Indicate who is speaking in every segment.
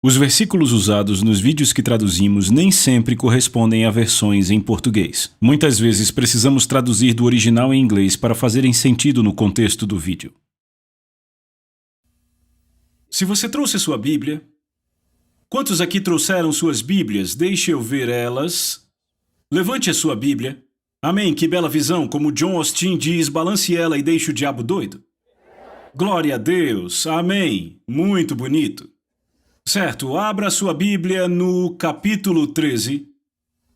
Speaker 1: Os versículos usados nos vídeos que traduzimos nem sempre correspondem a versões em português. Muitas vezes precisamos traduzir do original em inglês para fazerem sentido no contexto do vídeo. Se você trouxe sua Bíblia, quantos aqui trouxeram suas Bíblias? Deixe eu ver elas. Levante a sua Bíblia. Amém, que bela visão, como John Austin diz, balance ela e deixe o diabo doido. Glória a Deus, amém, muito bonito. Certo, abra sua Bíblia no capítulo 13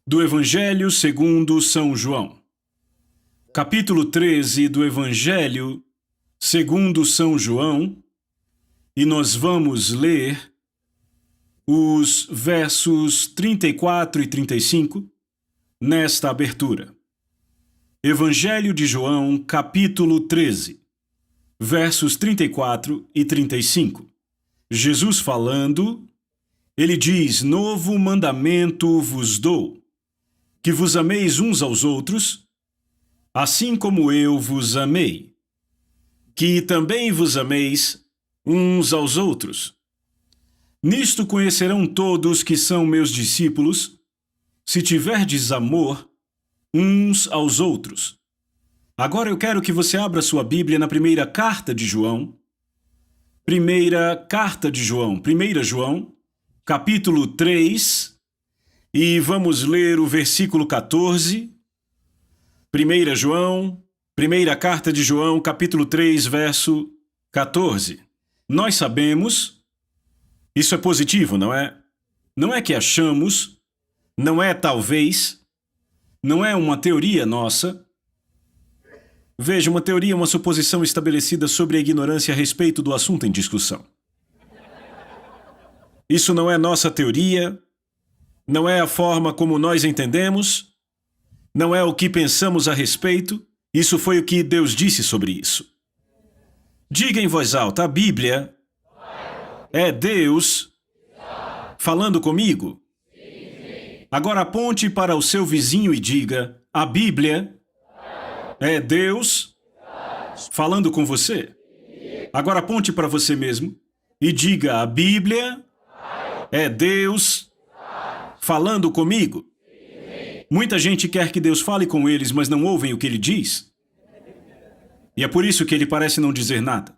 Speaker 1: do Evangelho segundo São João. Capítulo 13 do Evangelho segundo São João, e nós vamos ler os versos 34 e 35 nesta abertura. Evangelho de João, capítulo 13, versos 34 e 35. Jesus falando, ele diz: Novo mandamento vos dou, que vos ameis uns aos outros, assim como eu vos amei, que também vos ameis uns aos outros. Nisto conhecerão todos que são meus discípulos, se tiverdes amor uns aos outros. Agora eu quero que você abra sua Bíblia na primeira carta de João. Primeira carta de João, 1 João, capítulo 3, e vamos ler o versículo 14. 1 João, primeira carta de João, capítulo 3, verso 14. Nós sabemos, isso é positivo, não é? Não é que achamos, não é talvez, não é uma teoria nossa. Veja, uma teoria é uma suposição estabelecida sobre a ignorância a respeito do assunto em discussão. Isso não é nossa teoria, não é a forma como nós entendemos, não é o que pensamos a respeito, isso foi o que Deus disse sobre isso. Diga em voz alta: a Bíblia é Deus falando comigo. Agora aponte para o seu vizinho e diga: a Bíblia é Deus falando com você. Agora aponte para você mesmo e diga: a Bíblia é Deus falando comigo. Muita gente quer que Deus fale com eles, mas não ouvem o que ele diz. E é por isso que ele parece não dizer nada.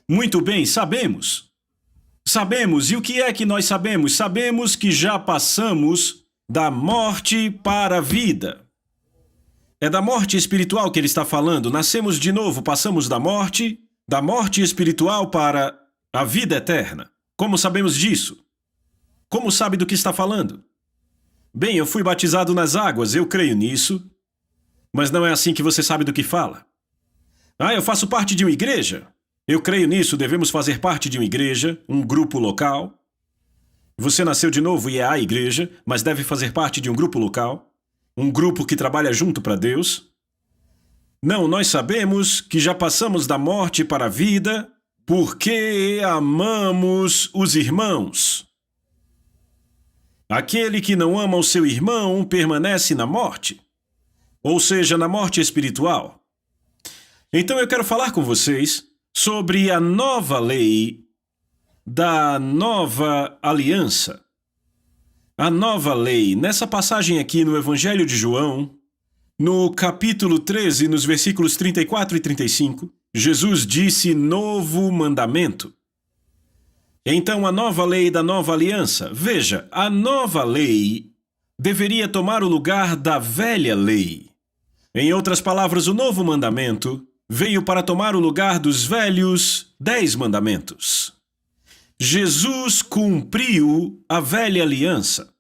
Speaker 1: Muito bem, sabemos. Sabemos. E o que é que nós sabemos? Sabemos que já passamos da morte para a vida. É da morte espiritual que ele está falando. Nascemos de novo, passamos da morte espiritual para a vida eterna. Como sabemos disso? Como sabe do que está falando? Bem, eu fui batizado nas águas, eu creio nisso. Mas não é assim que você sabe do que fala. Ah, eu faço parte de uma igreja? Eu creio nisso, devemos fazer parte de uma igreja, um grupo local. Você nasceu de novo e é a igreja, mas deve fazer parte de um grupo local. Um grupo que trabalha junto para Deus? Não, nós sabemos que já passamos da morte para a vida porque amamos os irmãos. Aquele que não ama o seu irmão permanece na morte, ou seja, na morte espiritual. Então eu quero falar com vocês sobre a nova lei da nova aliança. A nova lei, nessa passagem aqui no Evangelho de João, no capítulo 13, nos versículos 34 e 35, Jesus disse novo mandamento. Então, a nova lei da nova aliança. Veja, a nova lei deveria tomar o lugar da velha lei. Em outras palavras, o novo mandamento veio para tomar o lugar dos velhos 10 mandamentos. Jesus cumpriu a velha aliança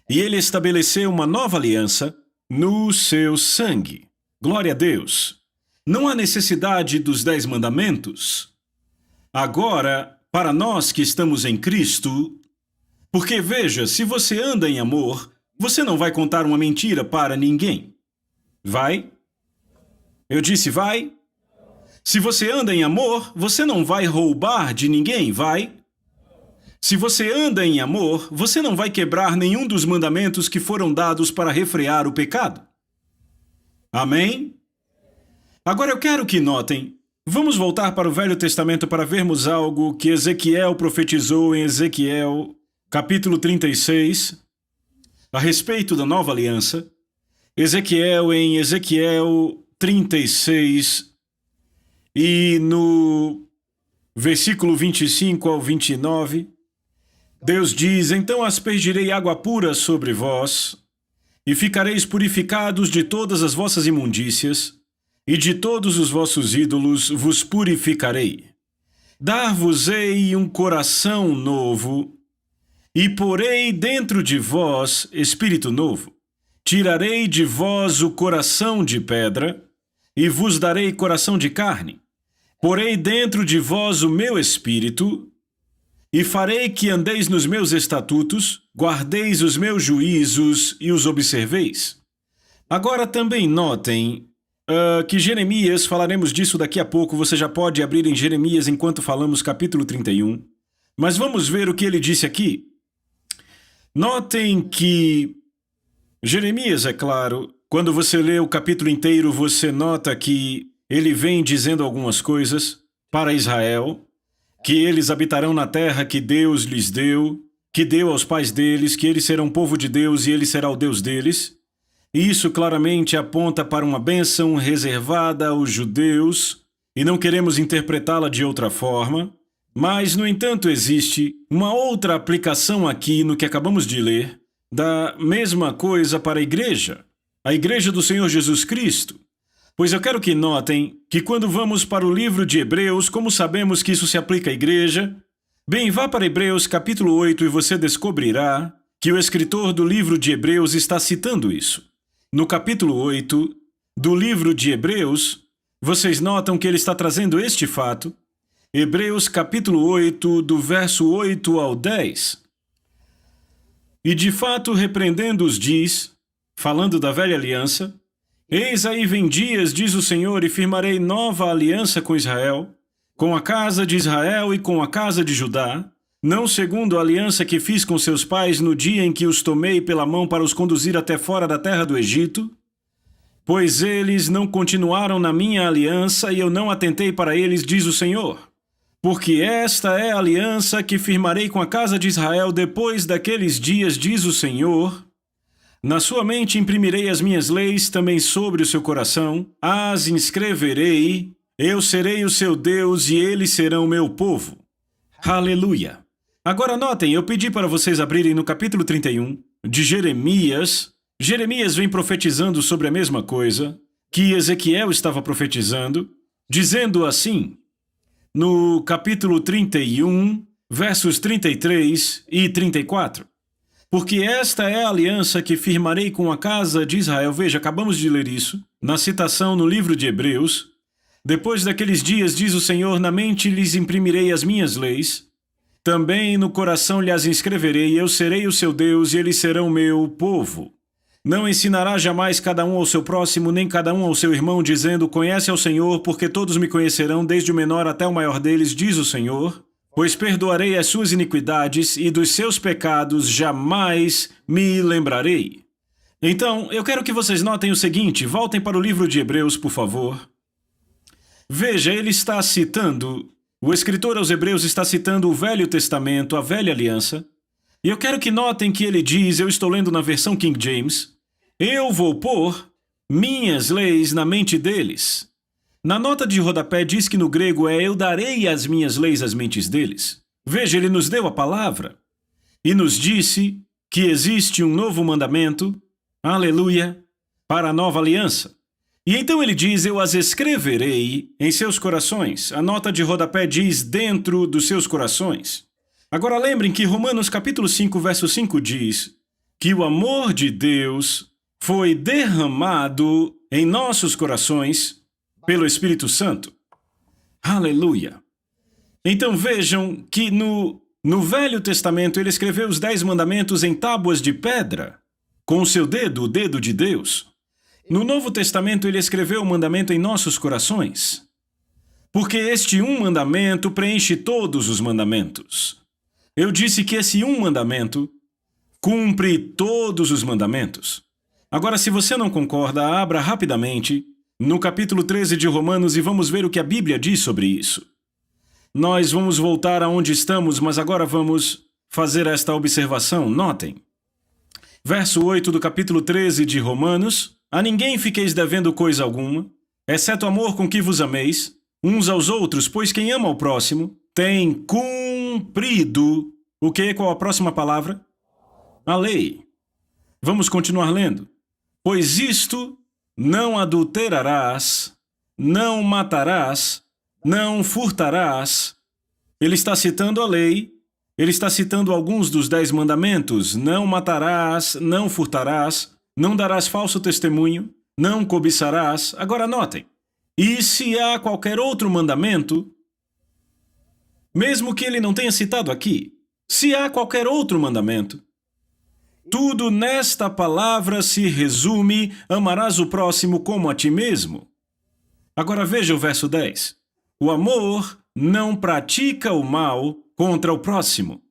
Speaker 1: e ele estabeleceu uma nova aliança no seu sangue. Glória a Deus! Não há necessidade dos 10 mandamentos. Agora, para nós que estamos em Cristo, porque veja, se você anda em amor, você não vai contar uma mentira para ninguém. Vai? Eu disse vai? Se você anda em amor, você não vai roubar de ninguém, vai? Se você anda em amor, você não vai quebrar nenhum dos mandamentos que foram dados para refrear o pecado. Amém? Agora eu quero que notem Vamos voltar para o Velho Testamento para vermos algo que Ezequiel profetizou em Ezequiel, capítulo 36, a respeito da nova aliança. Ezequiel em Ezequiel 36 e no versículo 25 ao 29, Deus diz: Então aspergirei água pura sobre vós, e ficareis purificados de todas as vossas imundícias, e de todos os vossos ídolos vos purificarei. Dar-vos-ei um coração novo, e porei dentro de vós espírito novo. Tirarei de vós o coração de pedra, e vos darei coração de carne. Porei dentro de vós o meu espírito, e farei que andeis nos meus estatutos, guardeis os meus juízos e os observeis. Agora também notem que Jeremias, falaremos disso daqui a pouco, você já pode abrir em Jeremias enquanto falamos capítulo 31. Mas vamos ver o que ele disse aqui. Notem que Jeremias, é claro, quando você lê o capítulo inteiro, você nota que ele vem dizendo algumas coisas para Israel, que eles habitarão na terra que Deus lhes deu, que deu aos pais deles, que eles serão povo de Deus e ele será o Deus deles. E isso claramente aponta para uma bênção reservada aos judeus, e não queremos interpretá-la de outra forma. Mas, no entanto, existe uma outra aplicação aqui no que acabamos de ler, da mesma coisa para a igreja do Senhor Jesus Cristo. Pois eu quero que notem que quando vamos para o livro de Hebreus, como sabemos que isso se aplica à igreja? Bem, vá para Hebreus capítulo 8 e você descobrirá que o escritor do livro de Hebreus está citando isso. No capítulo 8 do livro de Hebreus, vocês notam que ele está trazendo este fato. Hebreus capítulo 8, do verso 8 ao 10. E de fato repreendendo-os diz, falando da velha aliança: Eis aí vem dias, diz o Senhor, e firmarei nova aliança com Israel, com a casa de Israel e com a casa de Judá, não segundo a aliança que fiz com seus pais no dia em que os tomei pela mão para os conduzir até fora da terra do Egito, pois eles não continuaram na minha aliança e eu não atentei para eles, diz o Senhor. Porque esta é a aliança que firmarei com a casa de Israel depois daqueles dias, diz o Senhor. Na sua mente imprimirei as minhas leis, também sobre o seu coração, as inscreverei, eu serei o seu Deus e eles serão o meu povo. Aleluia! Agora notem, eu pedi para vocês abrirem no capítulo 31 de Jeremias. Jeremias vem profetizando sobre a mesma coisa que Ezequiel estava profetizando, dizendo assim, no capítulo 31, versos 33 e 34. Porque esta é a aliança que firmarei com a casa de Israel. Veja, acabamos de ler isso, na citação no livro de Hebreus. Depois daqueles dias, diz o Senhor, na mente lhes imprimirei as minhas leis, também no coração lhes inscreverei, eu serei o seu Deus e eles serão meu povo. Não ensinará jamais cada um ao seu próximo, nem cada um ao seu irmão, dizendo, conhece ao Senhor, porque todos me conhecerão, desde o menor até o maior deles, diz o Senhor. Pois perdoarei as suas iniquidades e dos seus pecados jamais me lembrarei. Então, eu quero que vocês notem o seguinte, voltem para o livro de Hebreus, por favor. Veja, ele está citando, o escritor aos Hebreus está citando o Velho Testamento, a Velha Aliança, e eu quero que notem que ele diz, eu estou lendo na versão King James, eu vou pôr minhas leis na mente deles. Na nota de rodapé diz que no grego é eu darei as minhas leis às mentes deles. Veja, ele nos deu a palavra e nos disse que existe um novo mandamento, aleluia, para a nova aliança. E então ele diz, eu as escreverei em seus corações. A nota de rodapé diz dentro dos seus corações. Agora lembrem que Romanos capítulo 5, verso 5 diz que o amor de Deus foi derramado em nossos corações pelo Espírito Santo. Aleluia! Então vejam que no Velho Testamento ele escreveu os 10 mandamentos em tábuas de pedra, com o seu dedo, o dedo de Deus. No Novo Testamento ele escreveu o mandamento em nossos corações, porque este um mandamento preenche todos os mandamentos. Eu disse que esse um mandamento cumpre todos os mandamentos. Agora, se você não concorda, abra rapidamente no capítulo 13 de Romanos e vamos ver o que a Bíblia diz sobre isso. Nós vamos voltar aonde estamos, mas agora vamos fazer esta observação. Notem. Verso 8 do capítulo 13 de Romanos. A ninguém fiqueis devendo coisa alguma, exceto o amor com que vos ameis, uns aos outros, pois quem ama ao próximo tem cumprido o quê? Qual a próxima palavra? A lei. Vamos continuar lendo. Pois isto: não adulterarás, não matarás, não furtarás. Ele está citando a lei, ele está citando alguns dos 10 mandamentos. Não matarás, não furtarás, não darás falso testemunho, não cobiçarás. Agora notem, e se há qualquer outro mandamento, mesmo que ele não tenha citado aqui, se há qualquer outro mandamento, tudo nesta palavra se resume: amarás o próximo como a ti mesmo. Agora veja o verso 10. O amor não pratica o mal contra o próximo,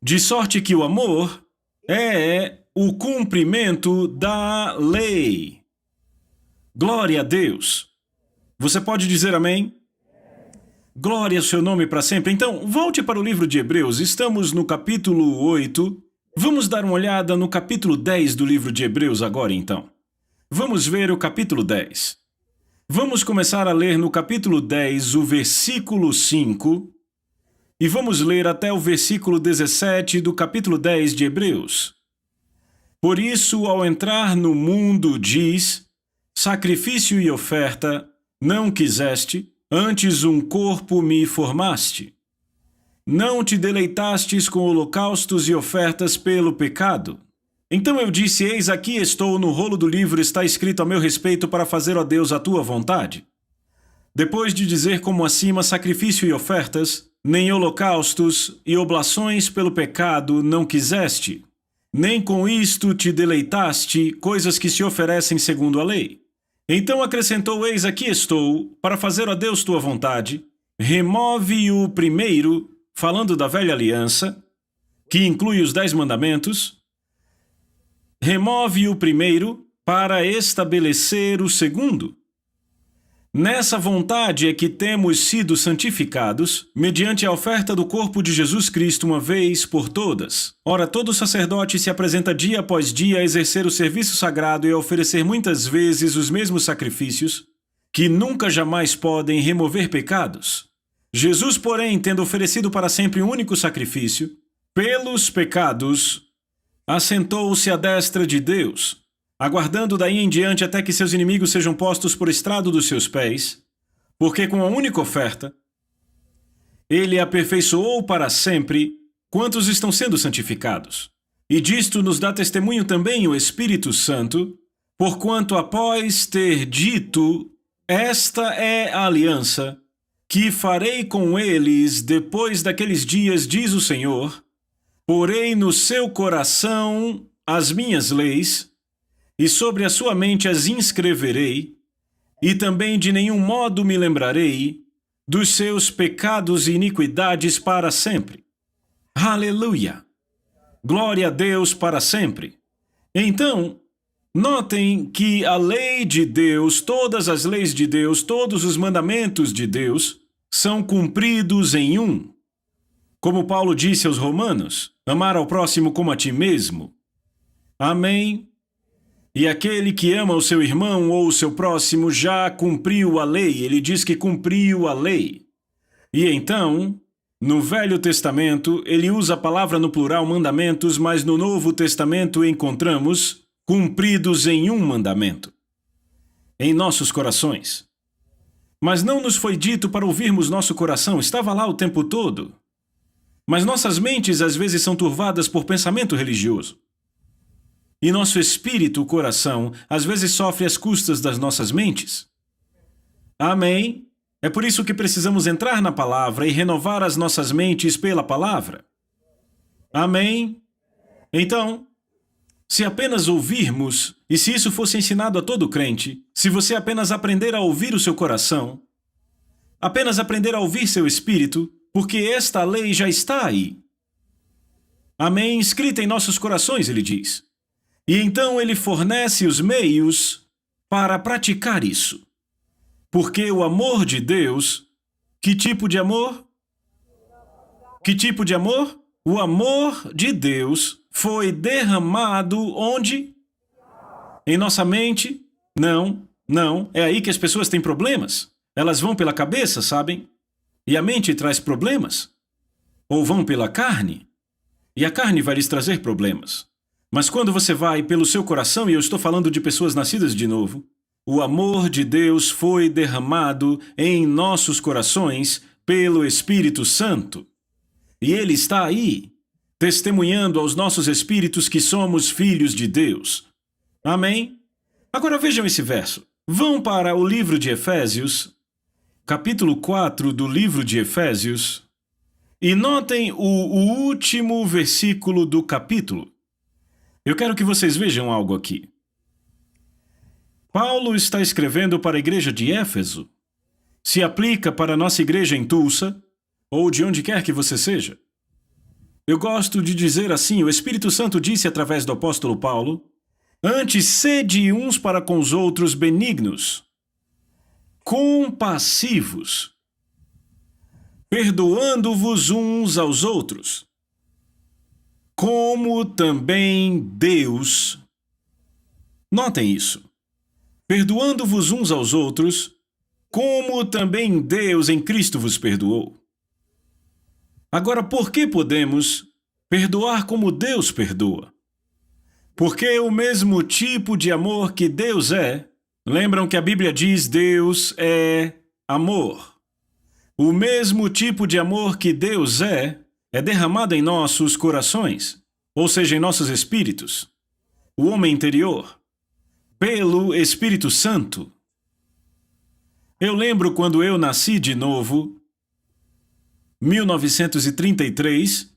Speaker 1: de sorte que o amor é o cumprimento da lei. Glória a Deus. Você pode dizer amém? Glória ao seu nome para sempre. Então, volte para o livro de Hebreus. Estamos no capítulo 8. Vamos dar uma olhada no capítulo 10 do livro de Hebreus agora, então. Vamos ver o capítulo 10. Vamos começar a ler no capítulo 10 o versículo 5 e vamos ler até o versículo 17 do capítulo 10 de Hebreus. Por isso, ao entrar no mundo, diz: sacrifício e oferta não quiseste, antes um corpo me formaste. Não te deleitastes com holocaustos e ofertas pelo pecado. Então eu disse: eis aqui estou, no rolo do livro está escrito a meu respeito para fazer, ó Deus, a tua vontade. Depois de dizer como acima, sacrifício e ofertas, nem holocaustos e oblações pelo pecado não quiseste, nem com isto te deleitaste, coisas que se oferecem segundo a lei. Então acrescentou: eis aqui estou, para fazer, ó Deus, tua vontade. Remove o primeiro, falando da velha aliança, que inclui os 10 mandamentos. Remove o primeiro para estabelecer o segundo. Nessa vontade é que temos sido santificados, mediante a oferta do corpo de Jesus Cristo uma vez por todas. Ora, todo sacerdote se apresenta dia após dia a exercer o serviço sagrado e a oferecer muitas vezes os mesmos sacrifícios, que nunca jamais podem remover pecados. Jesus, porém, tendo oferecido para sempre um único sacrifício, pelos pecados, assentou-se à destra de Deus, aguardando daí em diante até que seus inimigos sejam postos por estrado dos seus pés, porque com a única oferta, ele aperfeiçoou para sempre quantos estão sendo santificados. E disto nos dá testemunho também o Espírito Santo, porquanto após ter dito: esta é a aliança que farei com eles depois daqueles dias, diz o Senhor, porei no seu coração as minhas leis, e sobre a sua mente as inscreverei, e também de nenhum modo me lembrarei dos seus pecados e iniquidades para sempre. Aleluia! Glória a Deus para sempre. Então, notem que a lei de Deus, todas as leis de Deus, todos os mandamentos de Deus, são cumpridos em um. Como Paulo disse aos Romanos: amar ao próximo como a ti mesmo. Amém? E aquele que ama o seu irmão ou o seu próximo já cumpriu a lei. Ele diz que cumpriu a lei. E então, no Velho Testamento, ele usa a palavra no plural mandamentos, mas no Novo Testamento encontramos cumpridos em um mandamento, em nossos corações. Mas não nos foi dito para ouvirmos nosso coração, estava lá o tempo todo. Mas nossas mentes às vezes são turvadas por pensamento religioso. E nosso espírito, o coração, às vezes sofre às custas das nossas mentes. Amém? É por isso que precisamos entrar na palavra e renovar as nossas mentes pela palavra. Amém? Então, se apenas ouvirmos, e se isso fosse ensinado a todo crente, se você apenas aprender a ouvir o seu coração, apenas aprender a ouvir seu espírito, porque esta lei já está aí. Amém? Escrita em nossos corações, ele diz. E então ele fornece os meios para praticar isso. Porque o amor de Deus... Que tipo de amor? Que tipo de amor? O amor de Deus foi derramado onde? Em nossa mente? Não, não. É aí que as pessoas têm problemas. Elas vão pela cabeça, sabem? E a mente traz problemas. Ou vão pela carne. E a carne vai lhes trazer problemas. Mas quando você vai pelo seu coração, e eu estou falando de pessoas nascidas de novo, o amor de Deus foi derramado em nossos corações pelo Espírito Santo. E Ele está aí, testemunhando aos nossos espíritos que somos filhos de Deus. Amém? Agora vejam esse verso. Vão para o livro de Efésios, capítulo 4 do livro de Efésios, e notem o último versículo do capítulo. Eu quero que vocês vejam algo aqui. Paulo está escrevendo para a igreja de Éfeso. Se aplica para a nossa igreja em Tulsa, ou de onde quer que você seja. Eu gosto de dizer assim, o Espírito Santo disse através do apóstolo Paulo, antes sede uns para com os outros benignos, compassivos, perdoando-vos uns aos outros, como também Deus... Notem isso. Perdoando-vos uns aos outros, como também Deus em Cristo vos perdoou. Agora, por que podemos perdoar como Deus perdoa? Porque o mesmo tipo de amor que Deus é, lembram que a Bíblia diz Deus é amor. O mesmo tipo de amor que Deus é derramado em nossos corações, ou seja, em nossos espíritos, o homem interior, pelo Espírito Santo. Eu lembro quando eu nasci de novo, 1933,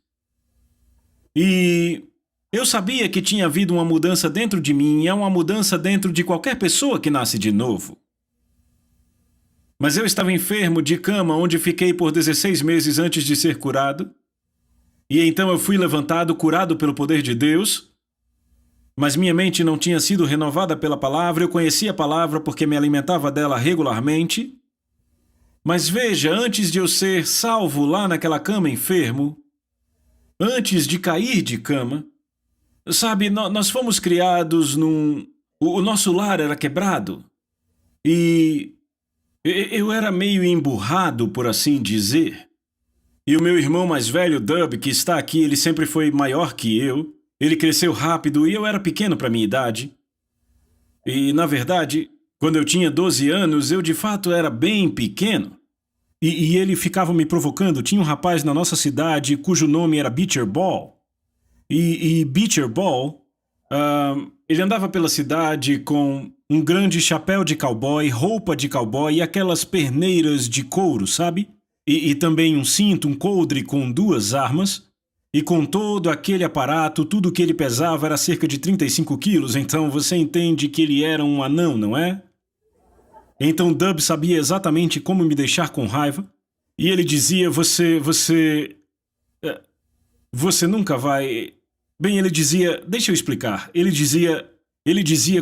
Speaker 1: e eu sabia que tinha havido uma mudança dentro de mim, e é uma mudança dentro de qualquer pessoa que nasce de novo. Mas eu estava enfermo de cama, onde fiquei por 16 meses antes de ser curado, e então eu fui levantado, curado pelo poder de Deus, mas minha mente não tinha sido renovada pela palavra, eu conhecia a palavra porque me alimentava dela regularmente. Mas veja, antes de eu ser salvo lá naquela cama enfermo, antes de cair de cama, sabe, nós fomos criados o nosso lar era quebrado. E eu era meio emburrado, por assim dizer. E o meu irmão mais velho, Dub, que está aqui, ele sempre foi maior que eu. Ele cresceu rápido e eu era pequeno para minha idade. E, na verdade, quando eu tinha 12 anos, eu de fato era bem pequeno. E ele ficava me provocando. Tinha um rapaz na nossa cidade cujo nome era Beecher Ball. E Beecher Ball, ele andava pela cidade com um grande chapéu de cowboy, roupa de cowboy e aquelas perneiras de couro, sabe? E também um cinto, um coldre com 2 armas. E com todo aquele aparato, tudo que ele pesava era cerca de 35 quilos, então você entende que ele era um anão, não é? Então Dub sabia exatamente como me deixar com raiva, e ele dizia, você nunca vai... Bem, ele dizia, deixa eu explicar, ele dizia,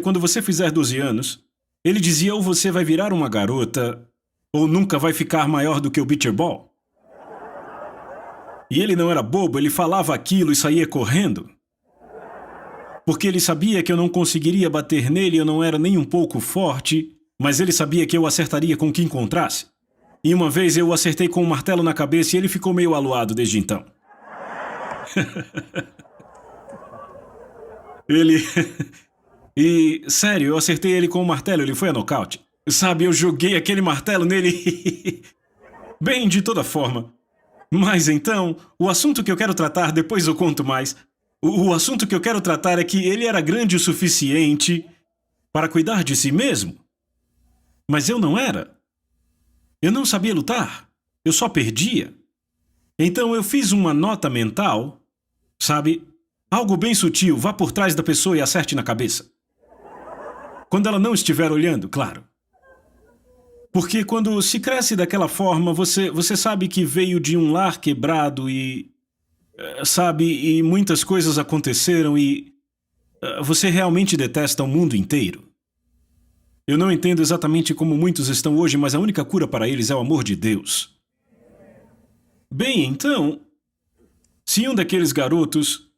Speaker 1: quando você fizer 12 anos, ele dizia ou você vai virar uma garota, ou nunca vai ficar maior do que o Beecher Ball. E ele não era bobo, ele falava aquilo e saía correndo. Porque ele sabia que eu não conseguiria bater nele, eu não era nem um pouco forte, mas ele sabia que eu acertaria com o que encontrasse. E uma vez eu o acertei com um martelo na cabeça e ele ficou meio aluado desde então. Sério, eu acertei ele com um martelo, ele foi a nocaute. Sabe, eu joguei aquele martelo nele... Bem, de toda forma... Mas então, o assunto que eu quero tratar, depois eu conto mais. O assunto que eu quero tratar é que ele era grande o suficiente para cuidar de si mesmo. Mas eu não era. Eu não sabia lutar. Eu só perdia. Então eu fiz uma nota mental, sabe? Algo bem sutil, vá por trás da pessoa e acerte na cabeça. Quando ela não estiver olhando, claro. Porque quando se cresce daquela forma, você sabe que veio de um lar quebrado e... Sabe, e muitas coisas aconteceram e... Você realmente detesta o mundo inteiro. Eu não entendo exatamente como muitos estão hoje, mas a única cura para eles é o amor de Deus. Bem, então, se um daqueles garotos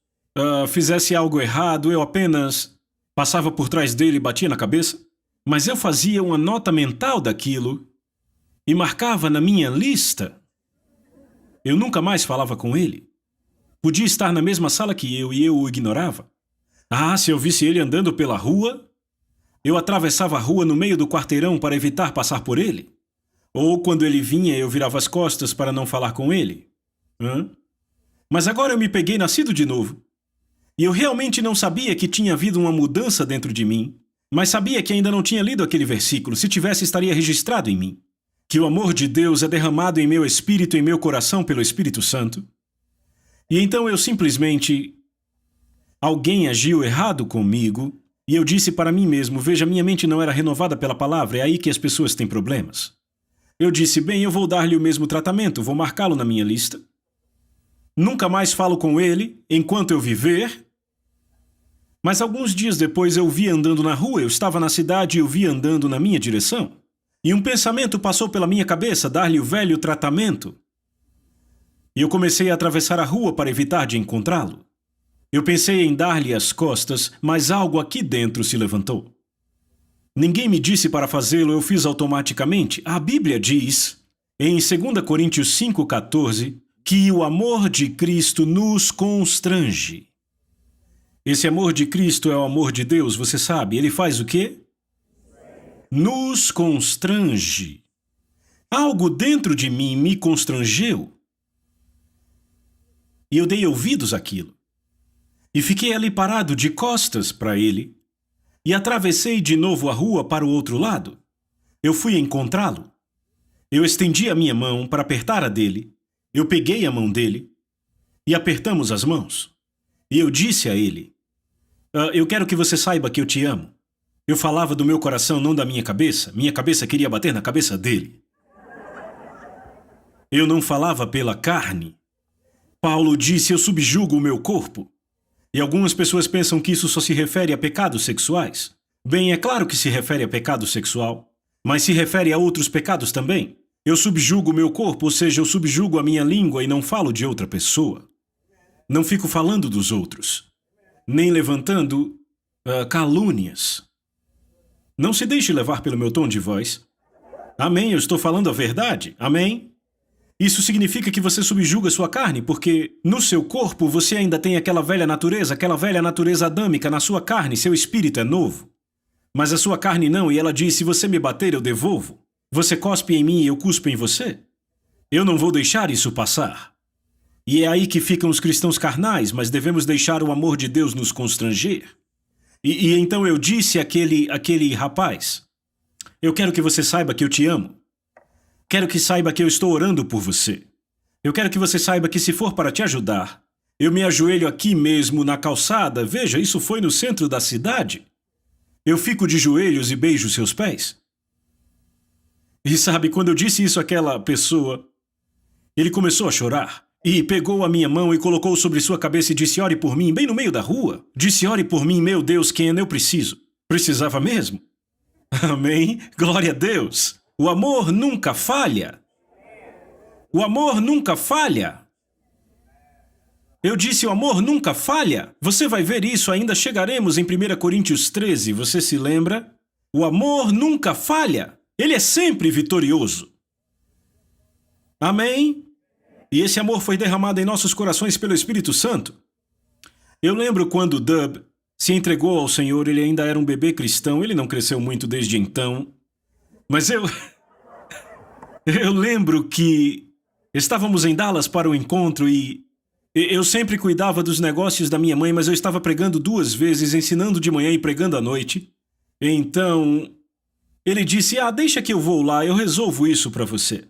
Speaker 1: fizesse algo errado, eu apenas passava por trás dele e batia na cabeça, mas eu fazia uma nota mental daquilo e marcava na minha lista. Eu nunca mais falava com ele. Podia estar na mesma sala que eu e eu o ignorava. Se eu visse ele andando pela rua, eu atravessava a rua no meio do quarteirão para evitar passar por ele. Ou quando ele vinha, eu virava as costas para não falar com ele. Mas agora eu me peguei nascido de novo. E eu realmente não sabia que tinha havido uma mudança dentro de mim, mas sabia que ainda não tinha lido aquele versículo. Se tivesse, estaria registrado em mim. Que o amor de Deus é derramado em meu espírito e em meu coração pelo Espírito Santo. E então eu simplesmente... Alguém agiu errado comigo e eu disse para mim mesmo, veja, minha mente não era renovada pela palavra, é aí que as pessoas têm problemas. Eu disse, bem, eu vou dar-lhe o mesmo tratamento, vou marcá-lo na minha lista. Nunca mais falo com ele enquanto eu viver. Mas alguns dias depois eu o vi andando na rua, eu estava na cidade e eu vi andando na minha direção. E um pensamento passou pela minha cabeça, dar-lhe o velho tratamento. E eu comecei a atravessar a rua para evitar de encontrá-lo. Eu pensei em dar-lhe as costas, mas algo aqui dentro se levantou. Ninguém me disse para fazê-lo, eu fiz automaticamente. A Bíblia diz, em 2 Coríntios 5,14, que o amor de Cristo nos constrange. Esse amor de Cristo é o amor de Deus, você sabe. Ele faz o quê? Nos constrange. Algo dentro de mim me constrangeu. E eu dei ouvidos àquilo. E fiquei ali parado de costas para ele. E atravessei de novo a rua para o outro lado. Eu fui encontrá-lo. Eu estendi a minha mão para apertar a dele. Eu peguei a mão dele. E apertamos as mãos. E eu disse a ele, eu quero que você saiba que eu te amo. Eu falava do meu coração, não da minha cabeça. Minha cabeça queria bater na cabeça dele. Eu não falava pela carne. Paulo disse, eu subjugo o meu corpo. E algumas pessoas pensam que isso só se refere a pecados sexuais. Bem, é claro que se refere a pecado sexual, mas se refere a outros pecados também. Eu subjugo o meu corpo, ou seja, eu subjugo a minha língua e não falo de outra pessoa. Não fico falando dos outros, nem levantando calúnias. Não se deixe levar pelo meu tom de voz. Amém, eu estou falando a verdade. Amém? Isso significa que você subjuga sua carne, porque no seu corpo você ainda tem aquela velha natureza adâmica na sua carne, seu espírito é novo. Mas a sua carne não, e ela diz, se você me bater, eu devolvo. Você cospe em mim e eu cuspo em você. Eu não vou deixar isso passar. E é aí que ficam os cristãos carnais, mas devemos deixar o amor de Deus nos constranger. E então eu disse àquele rapaz, eu quero que você saiba que eu te amo. Quero que saiba que eu estou orando por você. Eu quero que você saiba que se for para te ajudar, eu me ajoelho aqui mesmo na calçada. Veja, isso foi no centro da cidade. Eu fico de joelhos e beijo seus pés. E sabe, quando eu disse isso àquela pessoa, ele começou a chorar. E pegou a minha mão e colocou sobre sua cabeça e disse, ore por mim, bem no meio da rua. Disse, ore por mim, meu Deus, Ken, eu preciso. Precisava mesmo? Amém? Glória a Deus. O amor nunca falha. O amor nunca falha. Eu disse, o amor nunca falha. Você vai ver isso, ainda chegaremos em 1 Coríntios 13, você se lembra? O amor nunca falha. Ele é sempre vitorioso. Amém? E esse amor foi derramado em nossos corações pelo Espírito Santo. Eu lembro quando Dub se entregou ao Senhor, ele ainda era um bebê cristão, ele não cresceu muito desde então. Mas eu lembro que estávamos em Dallas para o encontro e eu sempre cuidava dos negócios da minha mãe, mas eu estava pregando 2 vezes, ensinando de manhã e pregando à noite. Então, ele disse, deixa que eu vou lá, eu resolvo isso para você.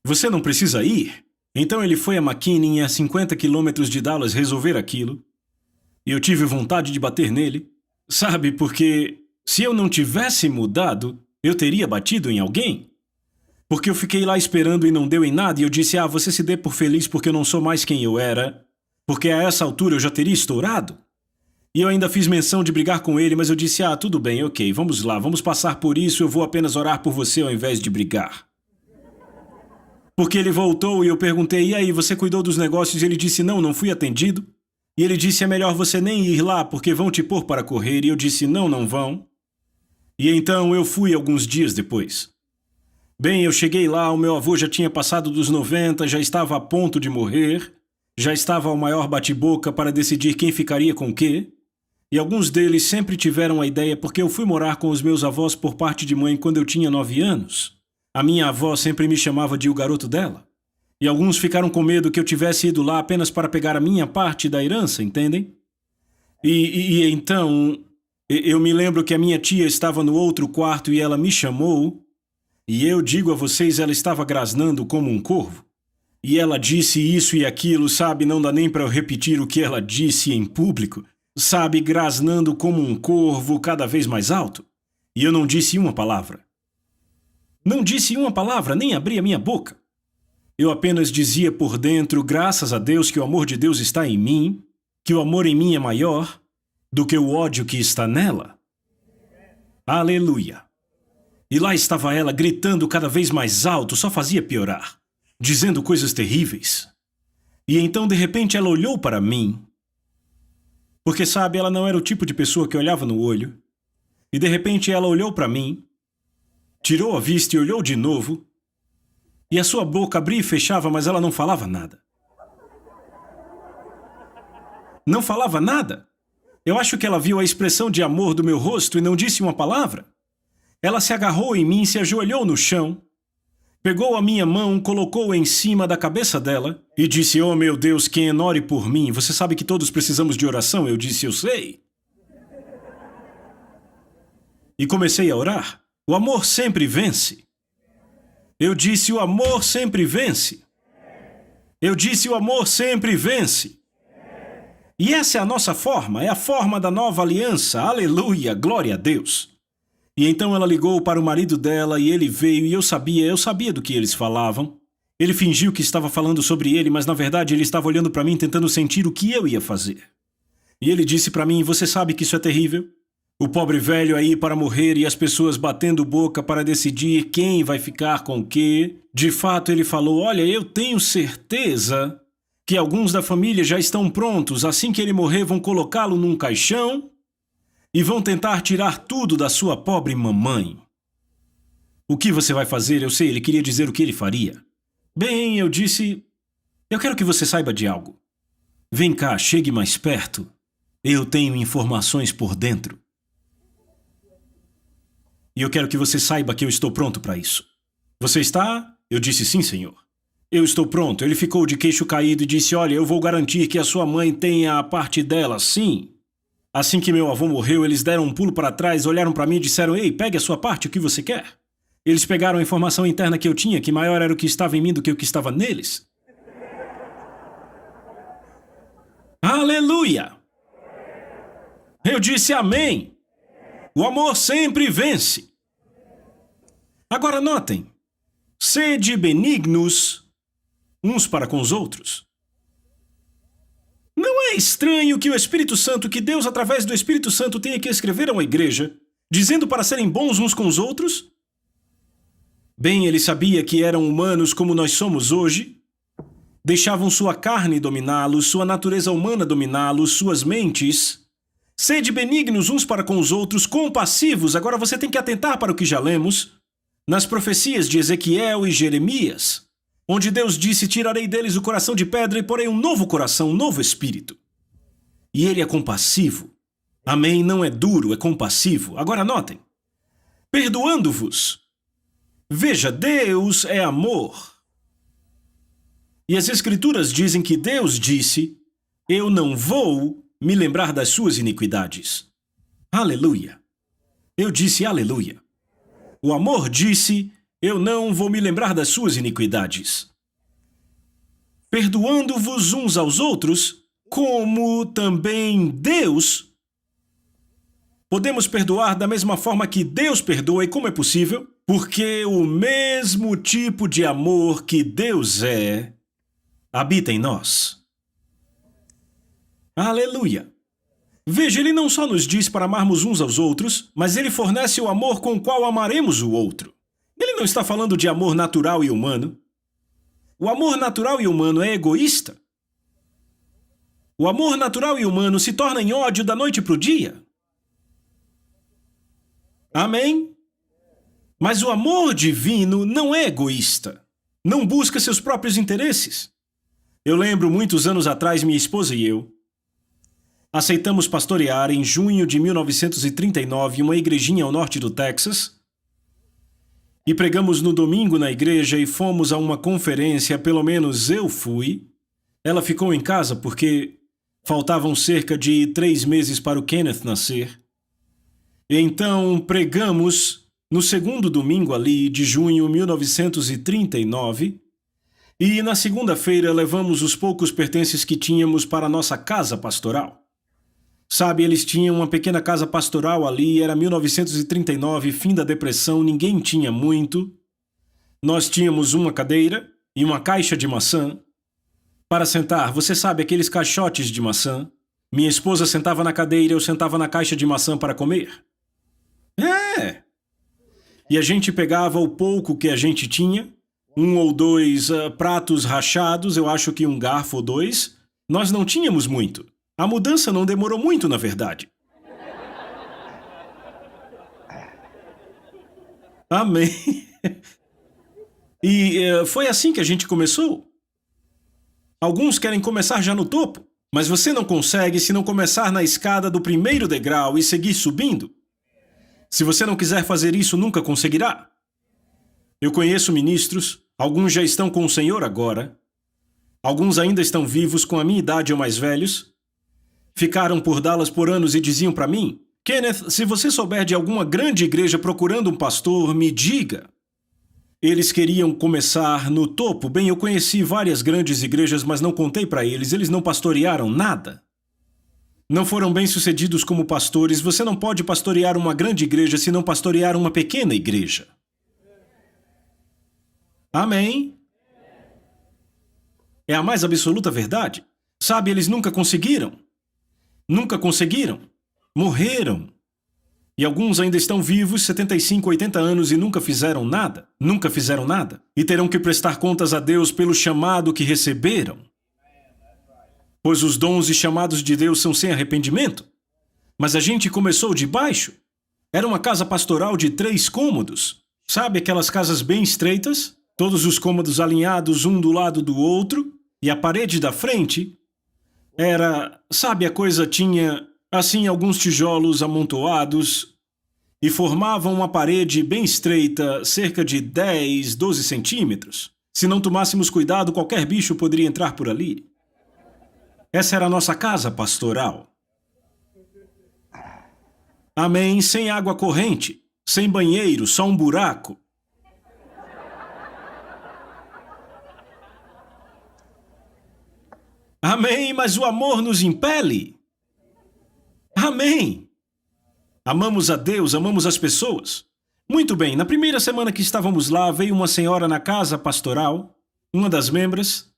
Speaker 1: Você não precisa ir? Então ele foi a McKinney, a 50 quilômetros de Dallas, resolver aquilo. E eu tive vontade de bater nele. Sabe, porque se eu não tivesse mudado, eu teria batido em alguém. Porque eu fiquei lá esperando e não deu em nada, e eu disse, você se dê por feliz porque eu não sou mais quem eu era, porque a essa altura eu já teria estourado. E eu ainda fiz menção de brigar com ele, mas eu disse, tudo bem, ok, vamos lá, vamos passar por isso, eu vou apenas orar por você ao invés de brigar. Porque ele voltou e eu perguntei, e aí, você cuidou dos negócios? E ele disse, não fui atendido. E ele disse, é melhor você nem ir lá, porque vão te pôr para correr. E eu disse, não vão. E então eu fui alguns dias depois. Bem, eu cheguei lá, o meu avô já tinha passado dos 90, já estava a ponto de morrer, já estava ao maior bate-boca para decidir quem ficaria com o quê. E alguns deles sempre tiveram a ideia porque eu fui morar com os meus avós por parte de mãe quando eu tinha 9 anos. A minha avó sempre me chamava de o garoto dela. E alguns ficaram com medo que eu tivesse ido lá apenas para pegar a minha parte da herança, entendem? E então, eu me lembro que a minha tia estava no outro quarto e ela me chamou. E eu digo a vocês, ela estava grasnando como um corvo. E ela disse isso e aquilo, sabe? Não dá nem para eu repetir o que ela disse em público. Sabe, grasnando como um corvo cada vez mais alto. E eu não disse uma palavra. Não disse uma palavra, nem abri a minha boca. Eu apenas dizia por dentro, graças a Deus que o amor de Deus está em mim, que o amor em mim é maior do que o ódio que está nela. Aleluia. E lá estava ela gritando cada vez mais alto, só fazia piorar, dizendo coisas terríveis. E então de repente ela olhou para mim, porque sabe, ela não era o tipo de pessoa que olhava no olho. E de repente ela olhou para mim, tirou a vista e olhou de novo, e a sua boca abria e fechava, mas ela não falava nada. Não falava nada. Eu acho que ela viu a expressão de amor do meu rosto e não disse uma palavra. Ela se agarrou em mim, se ajoelhou no chão, pegou a minha mão, colocou-a em cima da cabeça dela e disse, oh meu Deus, Ken, ore por mim. Você sabe que todos precisamos de oração? Eu disse, eu sei. E comecei a orar. O amor sempre vence. Eu disse, o amor sempre vence. Eu disse, o amor sempre vence. E essa é a nossa forma, é a forma da nova aliança. Aleluia, glória a Deus. E então ela ligou para o marido dela e ele veio e eu sabia do que eles falavam. Ele fingiu que estava falando sobre ele, mas na verdade ele estava olhando para mim tentando sentir o que eu ia fazer. E ele disse para mim, você sabe que isso é terrível? O pobre velho aí para morrer e as pessoas batendo boca para decidir quem vai ficar com o quê. De fato, ele falou, olha, eu tenho certeza que alguns da família já estão prontos. Assim que ele morrer, vão colocá-lo num caixão e vão tentar tirar tudo da sua pobre mamãe. O que você vai fazer? Eu sei, ele queria dizer o que ele faria. Bem, eu disse, eu quero que você saiba de algo. Vem cá, chegue mais perto. Eu tenho informações por dentro. E eu quero que você saiba que eu estou pronto para isso. Você está? Eu disse sim, senhor. Eu estou pronto. Ele ficou de queixo caído e disse, olha, eu vou garantir que a sua mãe tenha a parte dela, sim. Assim que meu avô morreu, eles deram um pulo para trás, olharam para mim e disseram, ei, pegue a sua parte, o que você quer? Eles pegaram a informação interna que eu tinha, que maior era o que estava em mim do que o que estava neles. Aleluia! Eu disse amém. O amor sempre vence. Agora notem, sede benignos uns para com os outros. Não é estranho que o Espírito Santo, que Deus através do Espírito Santo tenha que escrever a uma igreja, dizendo para serem bons uns com os outros? Bem, ele sabia que eram humanos como nós somos hoje, deixavam sua carne dominá-los, sua natureza humana dominá-los, suas mentes. Sede benignos uns para com os outros, compassivos. Agora você tem que atentar para o que já lemos nas profecias de Ezequiel e Jeremias, onde Deus disse, tirarei deles o coração de pedra e porei um novo coração, um novo espírito. E ele é compassivo. Amém, não é duro, é compassivo. Agora notem, perdoando-vos. Veja, Deus é amor. E as Escrituras dizem que Deus disse, eu não vou me lembrar das suas iniquidades. Aleluia. Eu disse aleluia. O amor disse, eu não vou me lembrar das suas iniquidades. Perdoando-vos uns aos outros, como também Deus. Podemos perdoar da mesma forma que Deus perdoa, e como é possível? Porque o mesmo tipo de amor que Deus é, habita em nós. Aleluia! Veja, ele não só nos diz para amarmos uns aos outros, mas ele fornece o amor com o qual amaremos o outro. Ele não está falando de amor natural e humano. O amor natural e humano é egoísta. O amor natural e humano se torna em ódio da noite para o dia. Amém? Mas o amor divino não é egoísta. Não busca seus próprios interesses. Eu lembro, muitos anos atrás, minha esposa e eu aceitamos pastorear em junho de 1939 uma igrejinha ao norte do Texas e pregamos no domingo na igreja e fomos a uma conferência, pelo menos eu fui. Ela ficou em casa porque faltavam cerca de 3 meses para o Kenneth nascer. Então pregamos no segundo domingo ali de junho de 1939 e na segunda-feira levamos os poucos pertences que tínhamos para a nossa casa pastoral. Sabe, eles tinham uma pequena casa pastoral ali, era 1939, fim da depressão, ninguém tinha muito. Nós tínhamos uma cadeira e uma caixa de maçã para sentar, você sabe, aqueles caixotes de maçã. Minha esposa sentava na cadeira, eu sentava na caixa de maçã para comer. E a gente pegava o pouco que a gente tinha, 1 ou 2 pratos rachados, eu acho que um garfo ou 2. Nós não tínhamos muito. A mudança não demorou muito, na verdade. Amém. E foi assim que a gente começou. Alguns querem começar já no topo, mas você não consegue se não começar na escada do primeiro degrau e seguir subindo. Se você não quiser fazer isso, nunca conseguirá. Eu conheço ministros, alguns já estão com o Senhor agora, alguns ainda estão vivos com a minha idade ou mais velhos, ficaram por Dallas por anos e diziam para mim: Kenneth, se você souber de alguma grande igreja procurando um pastor, me diga. Eles queriam começar no topo. Bem, eu conheci várias grandes igrejas, mas não contei para eles. Eles não pastorearam nada. Não foram bem-sucedidos como pastores. Você não pode pastorear uma grande igreja se não pastorear uma pequena igreja. Amém? É a mais absoluta verdade. Sabe, eles nunca conseguiram. Nunca conseguiram. Morreram. E alguns ainda estão vivos, 75, 80 anos, e nunca fizeram nada. Nunca fizeram nada. E terão que prestar contas a Deus pelo chamado que receberam. Pois os dons e chamados de Deus são sem arrependimento. Mas a gente começou de baixo. Era uma casa pastoral de 3 cômodos. Sabe aquelas casas bem estreitas? Todos os cômodos alinhados um do lado do outro. E a parede da frente era... Sabe, a coisa tinha, assim, alguns tijolos amontoados e formavam uma parede bem estreita, cerca de 10, 12 centímetros. Se não tomássemos cuidado, qualquer bicho poderia entrar por ali. Essa era a nossa casa pastoral. Amém, sem água corrente, sem banheiro, só um buraco. Amém, mas o amor nos impele. Amém. Amamos a Deus, amamos as pessoas. Muito bem, na primeira semana que estávamos lá, veio uma senhora na casa pastoral, uma das membras.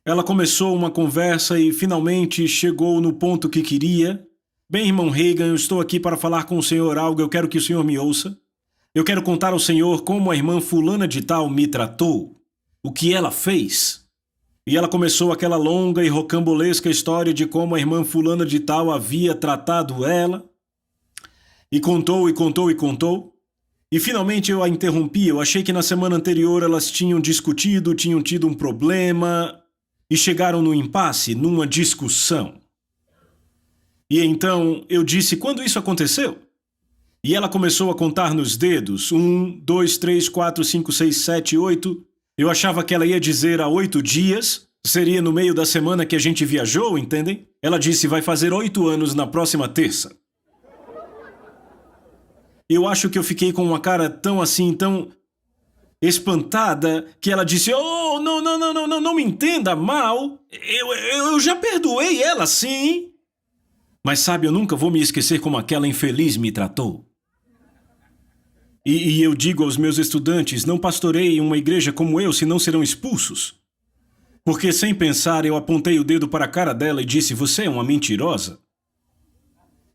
Speaker 1: Ela começou uma conversa e finalmente chegou no ponto que queria. Bem, irmão Reagan, eu estou aqui para falar com o senhor algo, eu quero que o senhor me ouça. Eu quero contar ao senhor como a irmã fulana de tal me tratou, o que ela fez. E ela começou aquela longa e rocambolesca história de como a irmã fulana de tal havia tratado ela. E contou, e contou, e contou. E finalmente eu a interrompi. Eu achei que na semana anterior elas tinham discutido, tinham tido um problema e chegaram no impasse, numa discussão. E então eu disse: quando isso aconteceu? E ela começou a contar nos dedos. 1, 2, 3, 4, 5, 6, 7, 8... Eu achava que ela ia dizer há 8 dias, seria no meio da semana que a gente viajou, entendem? Ela disse: vai fazer 8 anos na próxima terça. Eu acho que eu fiquei com uma cara tão assim, tão espantada, que ela disse: oh, não me entenda mal, eu já perdoei ela, sim. Mas sabe, eu nunca vou me esquecer como aquela infeliz me tratou. E eu digo aos meus estudantes: não pastoreiem uma igreja como eu, senão serão expulsos. Porque sem pensar eu apontei o dedo para a cara dela e disse: você é uma mentirosa.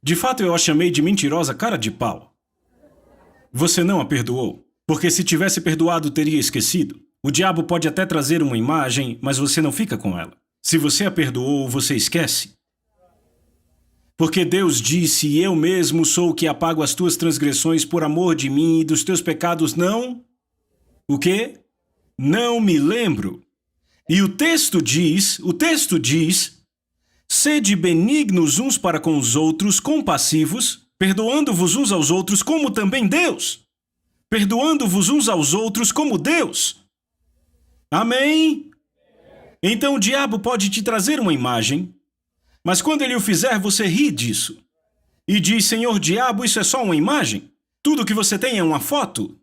Speaker 1: De fato, eu a chamei de mentirosa cara de pau. Você não a perdoou, porque se tivesse perdoado, teria esquecido. O diabo pode até trazer uma imagem, mas você não fica com ela. Se você a perdoou, você esquece. Porque Deus disse, eu mesmo sou o que apago as tuas transgressões por amor de mim e dos teus pecados não... O quê? Não me lembro. E o texto diz, sede benignos uns para com os outros, compassivos, perdoando-vos uns aos outros como também Deus. Perdoando-vos uns aos outros como Deus. Amém? Então o diabo pode te trazer uma imagem, mas quando ele o fizer, você ri disso. E diz, Senhor diabo, isso é só uma imagem? Tudo que você tem é uma foto?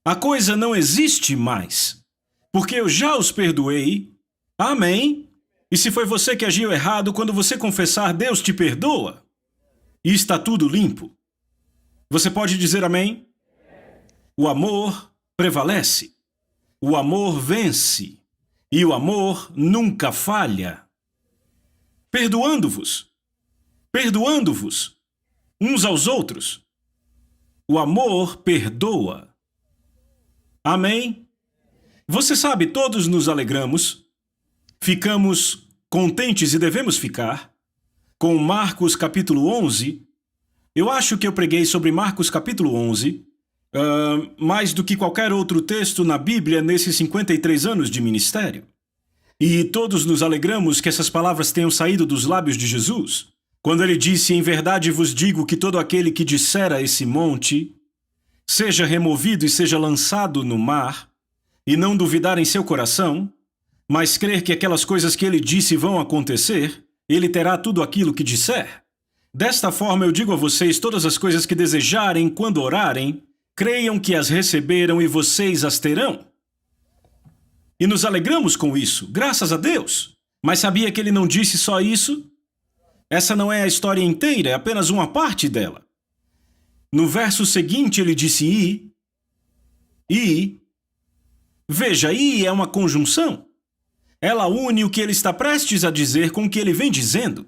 Speaker 1: A coisa não existe mais. Porque eu já os perdoei. Amém? E se foi você que agiu errado, quando você confessar, Deus te perdoa. E está tudo limpo. Você pode dizer amém? O amor prevalece. O amor vence. E o amor nunca falha. Perdoando-vos uns aos outros. O amor perdoa. Amém? Você sabe, todos nos alegramos, ficamos contentes e devemos ficar, com Marcos capítulo 11. Eu acho que eu preguei sobre Marcos capítulo 11, mais do que qualquer outro texto na Bíblia nesses 53 anos de ministério. E todos nos alegramos que essas palavras tenham saído dos lábios de Jesus, quando ele disse, em verdade vos digo que todo aquele que disser a esse monte, seja removido e seja lançado no mar, e não duvidar em seu coração, mas crer que aquelas coisas que ele disse vão acontecer, ele terá tudo aquilo que disser. Desta forma eu digo a vocês todas as coisas que desejarem quando orarem, creiam que as receberam e vocês as terão. E nos alegramos com isso, graças a Deus. Mas sabia que ele não disse só isso? Essa não é a história inteira, é apenas uma parte dela. No verso seguinte ele disse e. Veja, e é uma conjunção. Ela une o que ele está prestes a dizer com o que ele vem dizendo.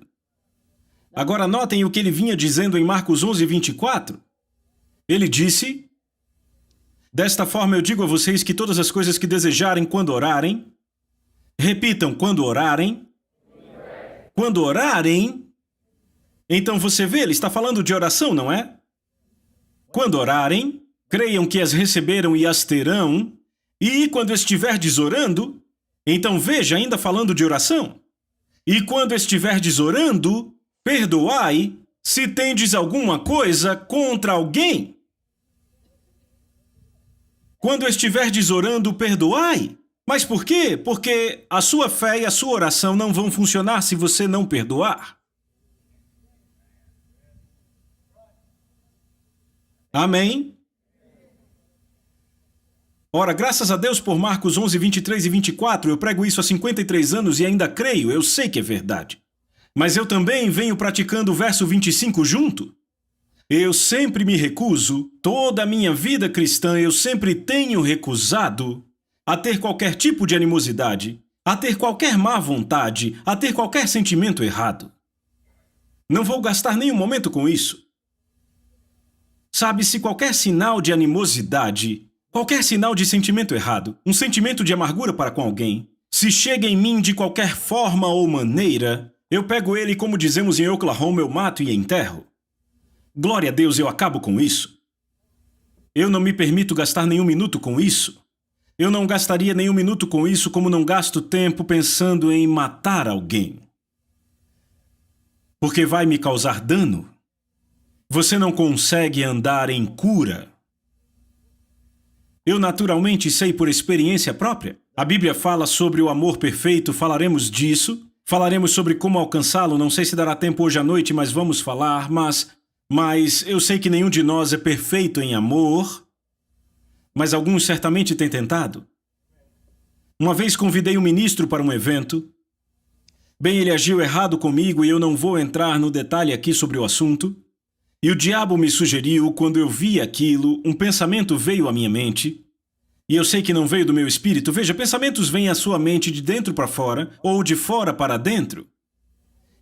Speaker 1: Agora notem o que ele vinha dizendo em Marcos 11, 24. Ele disse, desta forma eu digo a vocês que todas as coisas que desejarem quando orarem, repitam, quando orarem, então você vê, ele está falando de oração, não é? Quando orarem, creiam que as receberam e as terão, e quando estiverdes orando, então veja, ainda falando de oração, e quando estiverdes orando, perdoai se tendes alguma coisa contra alguém. Quando estiverdes orando, perdoai. Mas por quê? Porque a sua fé e a sua oração não vão funcionar se você não perdoar. Amém? Ora, graças a Deus por Marcos 11, 23 e 24, eu prego isso há 53 anos e ainda creio, eu sei que é verdade. Mas eu também venho praticando o verso 25 junto. Eu sempre me recuso, toda a minha vida cristã eu sempre tenho recusado a ter qualquer tipo de animosidade, a ter qualquer má vontade, a ter qualquer sentimento errado. Não vou gastar nenhum momento com isso. Sabe, se qualquer sinal de animosidade, qualquer sinal de sentimento errado, um sentimento de amargura para com alguém, se chega em mim de qualquer forma ou maneira, eu pego ele, como dizemos em Oklahoma, eu mato e enterro. Glória a Deus, eu acabo com isso. Eu não me permito gastar nenhum minuto com isso. Eu não gastaria nenhum minuto com isso, como não gasto tempo pensando em matar alguém. Porque vai me causar dano. Você não consegue andar em cura. Eu naturalmente sei por experiência própria. A Bíblia fala sobre o amor perfeito, falaremos disso. Falaremos sobre como alcançá-lo, não sei se dará tempo hoje à noite, mas vamos falar, mas eu sei que nenhum de nós é perfeito em amor, mas alguns certamente têm tentado. Uma vez convidei um ministro para um evento. Bem, ele agiu errado comigo e eu não vou entrar no detalhe aqui sobre o assunto. E o diabo me sugeriu, quando eu vi aquilo, um pensamento veio à minha mente. E eu sei que não veio do meu espírito. Veja, pensamentos vêm à sua mente de dentro para fora ou de fora para dentro.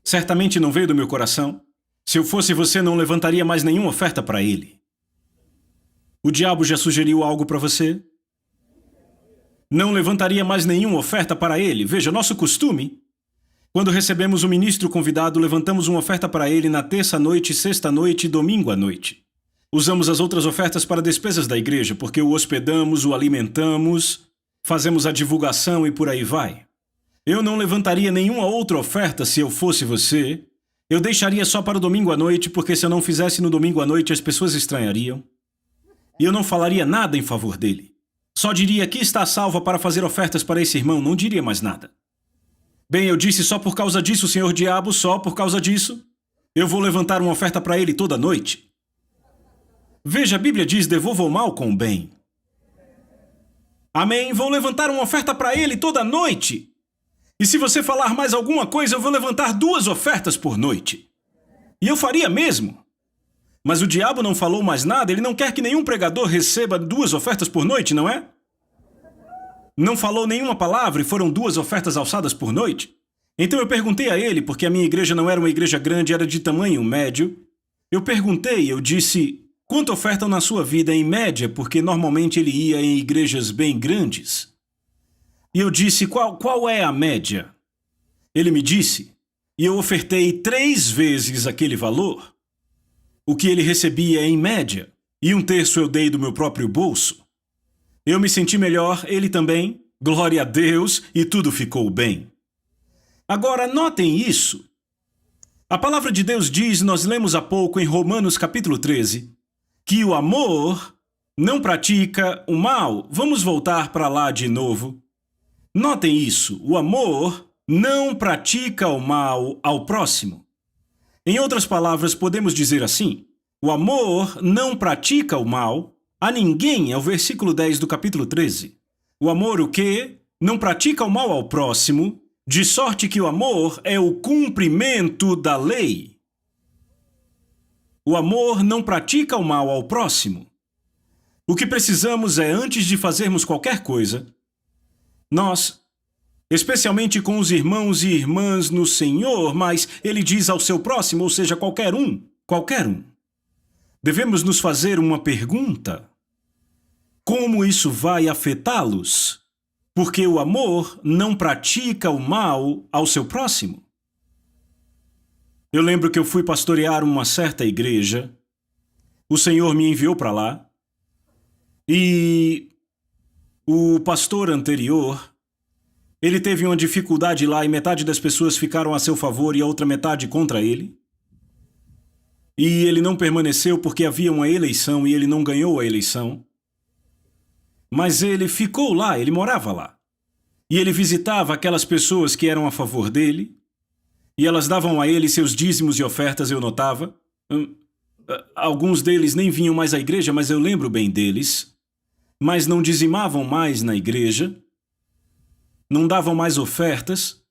Speaker 1: Certamente não veio do meu coração. Se eu fosse você, não levantaria mais nenhuma oferta para ele. O diabo já sugeriu algo para você? Não levantaria mais nenhuma oferta para ele. Veja, nosso costume, quando recebemos um ministro convidado, levantamos uma oferta para ele na terça-noite, sexta-noite e domingo à noite. Usamos as outras ofertas para despesas da igreja, porque o hospedamos, o alimentamos, fazemos a divulgação e por aí vai. Eu não levantaria nenhuma outra oferta se eu fosse você. Eu deixaria só para o domingo à noite, porque se eu não fizesse no domingo à noite, as pessoas estranhariam. E eu não falaria nada em favor dele. Só diria: aqui está a salva para fazer ofertas para esse irmão, não diria mais nada. Bem, eu disse: só por causa disso, senhor diabo, só por causa disso, eu vou levantar uma oferta para ele toda noite. Veja, a Bíblia diz: devolva o mal com o bem. Amém? Vou levantar uma oferta para ele toda noite. E se você falar mais alguma coisa, eu vou levantar 2 ofertas por noite. E eu faria mesmo. Mas o diabo não falou mais nada, ele não quer que nenhum pregador receba 2 ofertas por noite, não é? Não falou nenhuma palavra e foram 2 ofertas alçadas por noite. Então eu perguntei a ele, porque a minha igreja não era uma igreja grande, era de tamanho médio. Eu disse: quanto ofertam na sua vida em média? Porque normalmente ele ia em igrejas bem grandes. E eu disse: qual é a média? Ele me disse, e eu ofertei 3 vezes aquele valor, o que ele recebia em média, e 1/3 eu dei do meu próprio bolso. Eu me senti melhor, ele também, glória a Deus, e tudo ficou bem. Agora, notem isso. A palavra de Deus diz, nós lemos há pouco em Romanos capítulo 13, que o amor não pratica o mal. Vamos voltar para lá de novo. Notem isso, o amor não pratica o mal ao próximo. Em outras palavras, podemos dizer assim: o amor não pratica o mal a ninguém, é o versículo 10 do capítulo 13. O amor o quê? Não pratica o mal ao próximo, de sorte que o amor é o cumprimento da lei. O amor não pratica o mal ao próximo. O que precisamos é, antes de fazermos qualquer coisa, nós, especialmente com os irmãos e irmãs no Senhor, mas ele diz ao seu próximo, ou seja, qualquer um, devemos nos fazer uma pergunta: como isso vai afetá-los? Porque o amor não pratica o mal ao seu próximo. Eu lembro que eu fui pastorear uma certa igreja, o Senhor me enviou para lá, e o pastor anterior, ele teve uma dificuldade lá e metade das pessoas ficaram a seu favor e a outra metade contra ele. E ele não permaneceu porque havia uma eleição e ele não ganhou a eleição. Mas ele ficou lá, ele morava lá. E ele visitava aquelas pessoas que eram a favor dele. E elas davam a ele seus dízimos e ofertas, eu notava. Alguns deles nem vinham mais à igreja, mas eu lembro bem deles. Mas não dizimavam mais na igreja. Não davam mais ofertas.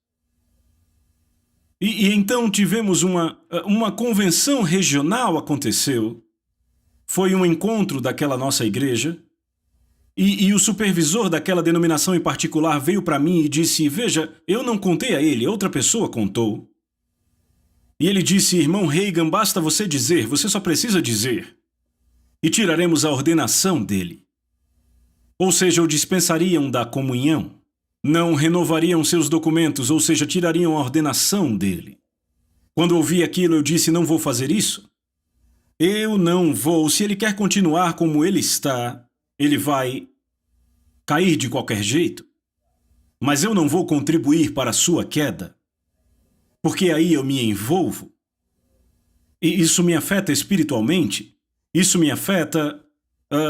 Speaker 1: E então tivemos uma convenção regional aconteceu. Foi um encontro daquela nossa igreja. E o supervisor daquela denominação em particular veio para mim e disse: veja, eu não contei a ele, outra pessoa contou. E ele disse: irmão Reagan, basta você dizer, você só precisa dizer. E tiraremos a ordenação dele. Ou seja, o dispensariam da comunhão. Não renovariam seus documentos, ou seja, tirariam a ordenação dele. Quando ouvi aquilo, eu disse: não vou fazer isso. Eu não vou. Se ele quer continuar como ele está, ele vai cair de qualquer jeito. Mas eu não vou contribuir para a sua queda, porque aí eu me envolvo. E isso me afeta espiritualmente, isso me afeta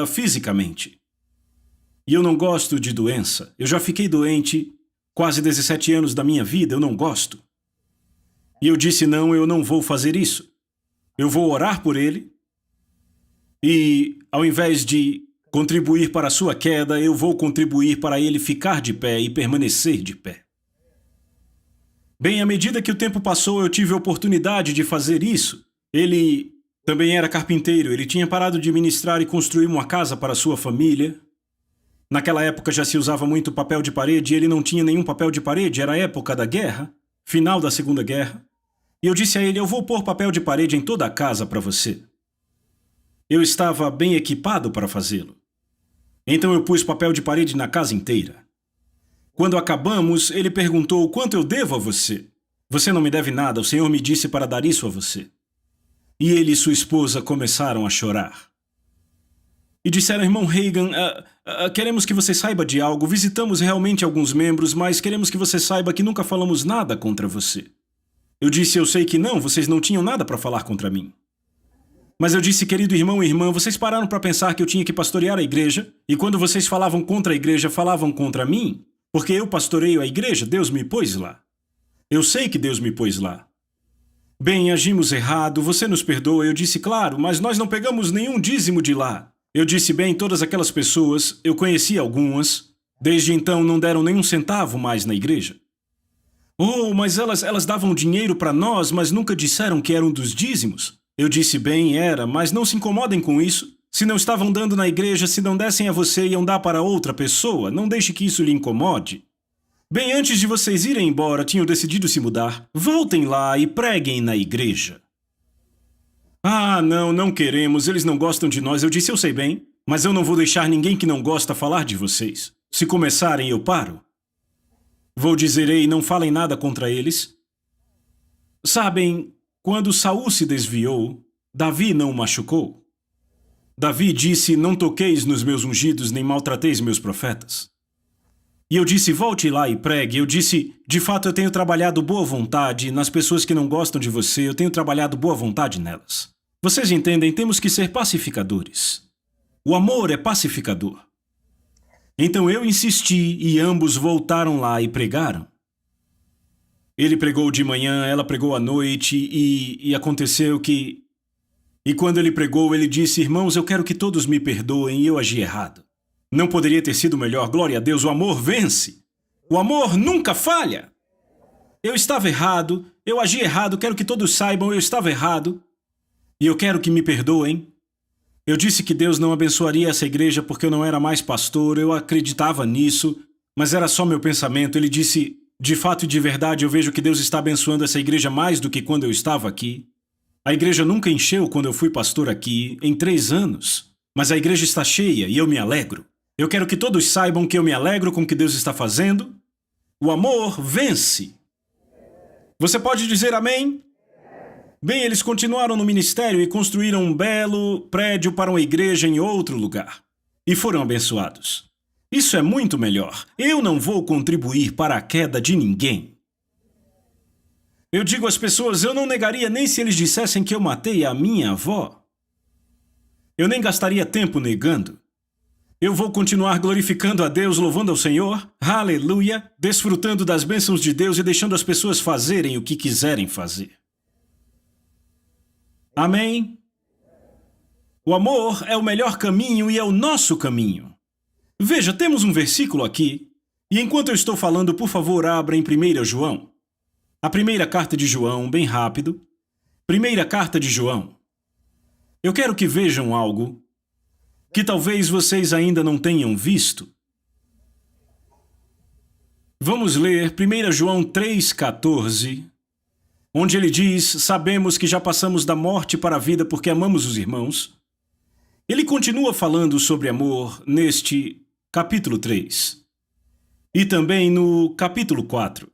Speaker 1: fisicamente. E eu não gosto de doença. Eu já fiquei doente quase 17 anos da minha vida, eu não gosto. E eu disse: não, eu não vou fazer isso. Eu vou orar por ele e, ao invés de contribuir para a sua queda, eu vou contribuir para ele ficar de pé e permanecer de pé. Bem, à medida que o tempo passou, eu tive a oportunidade de fazer isso. Ele também era carpinteiro, ele tinha parado de ministrar e construir uma casa para sua família. Naquela época já se usava muito papel de parede e ele não tinha nenhum papel de parede, era a época da guerra, final da Segunda Guerra. E eu disse a ele, eu vou pôr papel de parede em toda a casa para você. Eu estava bem equipado para fazê-lo. Então eu pus papel de parede na casa inteira. Quando acabamos, ele perguntou quanto eu devo a você. Você não me deve nada, o Senhor me disse para dar isso a você. E ele e sua esposa começaram a chorar. E disseram, irmão Reagan, queremos que você saiba de algo, visitamos realmente alguns membros, mas queremos que você saiba que nunca falamos nada contra você. Eu disse, eu sei que não, vocês não tinham nada para falar contra mim. Mas eu disse, querido irmão e irmã, vocês pararam para pensar que eu tinha que pastorear a igreja? E quando vocês falavam contra a igreja, falavam contra mim? Porque eu pastoreio a igreja, Deus me pôs lá. Eu sei que Deus me pôs lá. Bem, agimos errado, você nos perdoa. Eu disse, claro, mas nós não pegamos nenhum dízimo de lá. Eu disse, bem, todas aquelas pessoas, eu conheci algumas, desde então não deram nenhum centavo mais na igreja. Oh, mas elas davam dinheiro para nós, mas nunca disseram que eram dos dízimos. Eu disse, bem, era, mas não se incomodem com isso. Se não estavam dando na igreja, se não dessem a você, iam dar para outra pessoa. Não deixe que isso lhe incomode. Bem, antes de vocês irem embora, tinham decidido se mudar. Voltem lá e preguem na igreja. Ah, não queremos, eles não gostam de nós. Eu disse, eu sei bem, mas eu não vou deixar ninguém que não gosta falar de vocês. Se começarem, eu paro. Vou dizer, ei, não falem nada contra eles. Sabem, quando Saul se desviou, Davi não o machucou. Davi disse, não toqueis nos meus ungidos, nem maltrateis meus profetas. E eu disse, volte lá e pregue. Eu disse, de fato eu tenho trabalhado boa vontade nas pessoas que não gostam de você, eu tenho trabalhado boa vontade nelas. Vocês entendem, temos que ser pacificadores. O amor é pacificador. Então eu insisti e ambos voltaram lá e pregaram. Ele pregou de manhã, ela pregou à noite e aconteceu que... E quando ele pregou, ele disse, irmãos, eu quero que todos me perdoem e eu agi errado. Não poderia ter sido melhor, glória a Deus, o amor vence. O amor nunca falha. Eu estava errado, eu agi errado, quero que todos saibam, eu estava errado. E eu quero que me perdoem. Eu disse que Deus não abençoaria essa igreja porque eu não era mais pastor, eu acreditava nisso, mas era só meu pensamento. Ele disse, de fato e de verdade, eu vejo que Deus está abençoando essa igreja mais do que quando eu estava aqui. A igreja nunca encheu quando eu fui pastor aqui, em 3 anos. Mas a igreja está cheia e eu me alegro. Eu quero que todos saibam que eu me alegro com o que Deus está fazendo. O amor vence. Você pode dizer amém? Bem, eles continuaram no ministério e construíram um belo prédio para uma igreja em outro lugar. E foram abençoados. Isso é muito melhor. Eu não vou contribuir para a queda de ninguém. Eu digo às pessoas, eu não negaria nem se eles dissessem que eu matei a minha avó. Eu nem gastaria tempo negando. Eu vou continuar glorificando a Deus, louvando ao Senhor, aleluia, desfrutando das bênçãos de Deus e deixando as pessoas fazerem o que quiserem fazer. Amém? O amor é o melhor caminho e é o nosso caminho. Veja, temos um versículo aqui, e enquanto eu estou falando, por favor, abra em 1 João. A primeira carta de João, bem rápido. Primeira carta de João. Eu quero que vejam algo que talvez vocês ainda não tenham visto. Vamos ler 1 João 3,14, onde ele diz, sabemos que já passamos da morte para a vida porque amamos os irmãos. Ele continua falando sobre amor neste capítulo 3. E também no capítulo 4.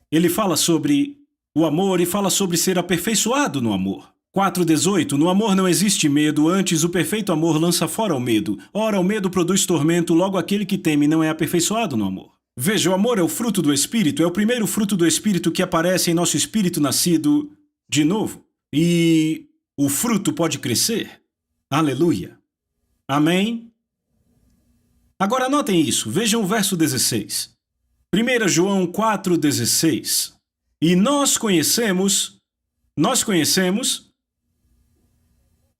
Speaker 1: Ele fala sobre o amor e fala sobre ser aperfeiçoado no amor. 4,18. No amor não existe medo, antes o perfeito amor lança fora o medo. Ora, o medo produz tormento, logo aquele que teme não é aperfeiçoado no amor. Veja, o amor é o fruto do Espírito, é o primeiro fruto do Espírito que aparece em nosso espírito nascido de novo. E o fruto pode crescer. Aleluia. Amém? Agora anotem isso, vejam o verso 16. 1 João 4,16. E nós conhecemos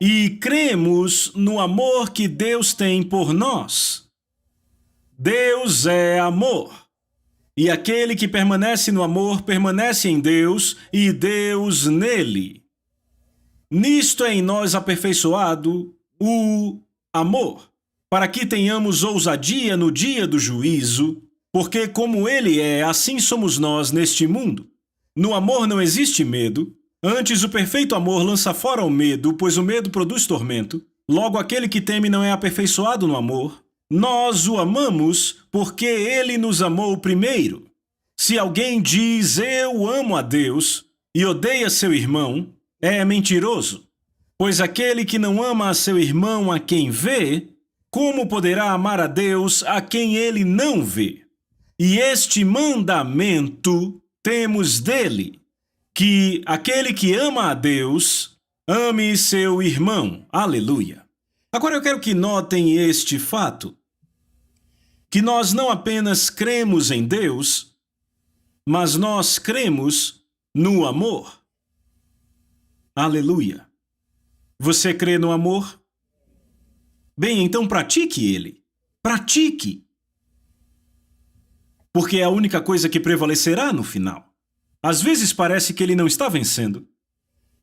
Speaker 1: e cremos no amor que Deus tem por nós. Deus é amor. E aquele que permanece no amor permanece em Deus e Deus nele. Nisto é em nós aperfeiçoado o amor, para que tenhamos ousadia no dia do juízo, porque como ele é, assim somos nós neste mundo. No amor não existe medo. Antes, o perfeito amor lança fora o medo, pois o medo produz tormento. Logo, aquele que teme não é aperfeiçoado no amor. Nós o amamos porque ele nos amou primeiro. Se alguém diz eu amo a Deus e odeia seu irmão, é mentiroso. Pois aquele que não ama a seu irmão a quem vê, como poderá amar a Deus a quem ele não vê? E este mandamento temos dele, que aquele que ama a Deus, ame seu irmão. Aleluia. Agora eu quero que notem este fato, que nós não apenas cremos em Deus, mas nós cremos no amor. Aleluia. Você crê no amor? Bem, então pratique ele. Pratique. Porque é a única coisa que prevalecerá no final. Às vezes parece que ele não está vencendo.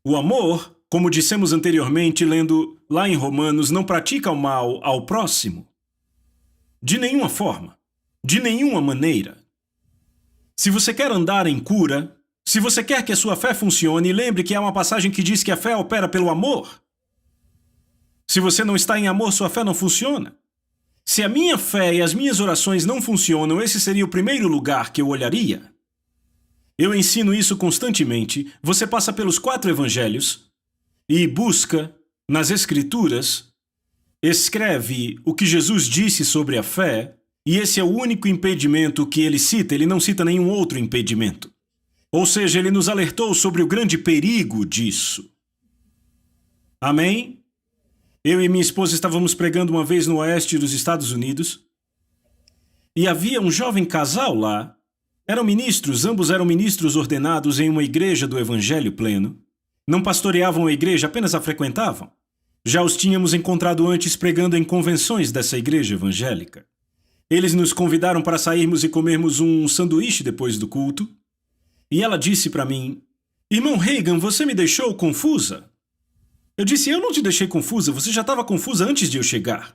Speaker 1: O amor, como dissemos anteriormente, lendo lá em Romanos, não pratica o mal ao próximo. De nenhuma forma. De nenhuma maneira. Se você quer andar em cura, se você quer que a sua fé funcione, lembre que há uma passagem que diz que a fé opera pelo amor. Se você não está em amor, sua fé não funciona. Se a minha fé e as minhas orações não funcionam, esse seria o primeiro lugar que eu olharia. Eu ensino isso constantemente. Você passa pelos 4 evangelhos e busca nas Escrituras, escreve o que Jesus disse sobre a fé, e esse é o único impedimento que ele cita, ele não cita nenhum outro impedimento. Ou seja, ele nos alertou sobre o grande perigo disso. Amém? Eu e minha esposa estávamos pregando uma vez no oeste dos Estados Unidos e havia um jovem casal lá. Eram ministros, ambos eram ministros ordenados em uma igreja do Evangelho pleno. Não pastoreavam a igreja, apenas a frequentavam. Já os tínhamos encontrado antes pregando em convenções dessa igreja evangélica. Eles nos convidaram para sairmos e comermos um sanduíche depois do culto. E ela disse para mim, irmão Reagan, você me deixou confusa? Eu disse, eu não te deixei confusa, você já estava confusa antes de eu chegar.